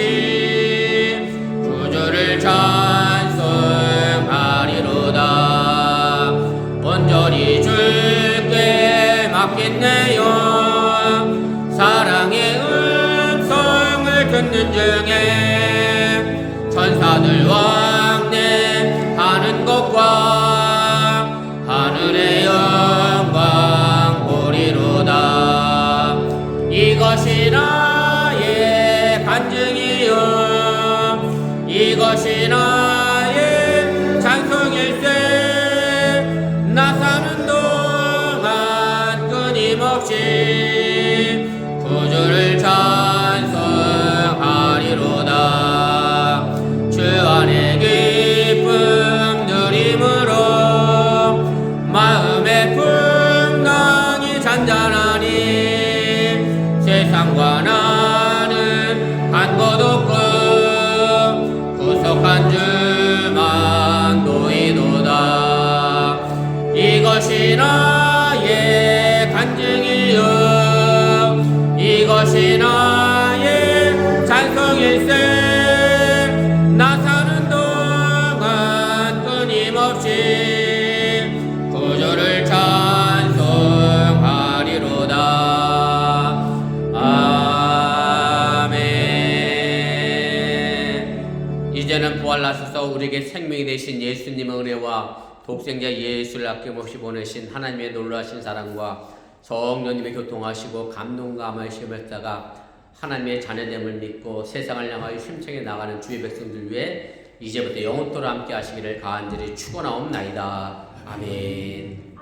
구주를 찬송하리로다. 온전히 주께 맡겼네요. 사랑의 음성을 듣는 중에 천사들 왕래하는 것과 하늘의 영광 보리로다. 이것이 나의 간증이요 이것이 나의 찬송일세. 나 사는 동안 끊임없이 구주를 찬송하리로다. 주 안에 기쁨 누림으로 마음의 풍랑이 잔잔하니 세상과 나는 간 것 없고 구속한 주만 보이도다. 이것이 나의 간증이요 이것이 나의 찬송일세. 나 사는 동안 끊임없이 구주를 찬송하리로다. 아멘. 이제는 부활하셔서 우리에게 생명이 되신 예수님의 은혜와 독생자 예수를 아낌없이 보내신 하나님의 놀라신 사랑과 성령님의 교통하시고 감동감하심에다가 하나님의 자녀됨을 믿고 세상을 향하여 힘차게 나가는 주의 백성들 위해 이제부터 영원토록 함께 하시기를 간절히 축원하옵나이다. 아멘.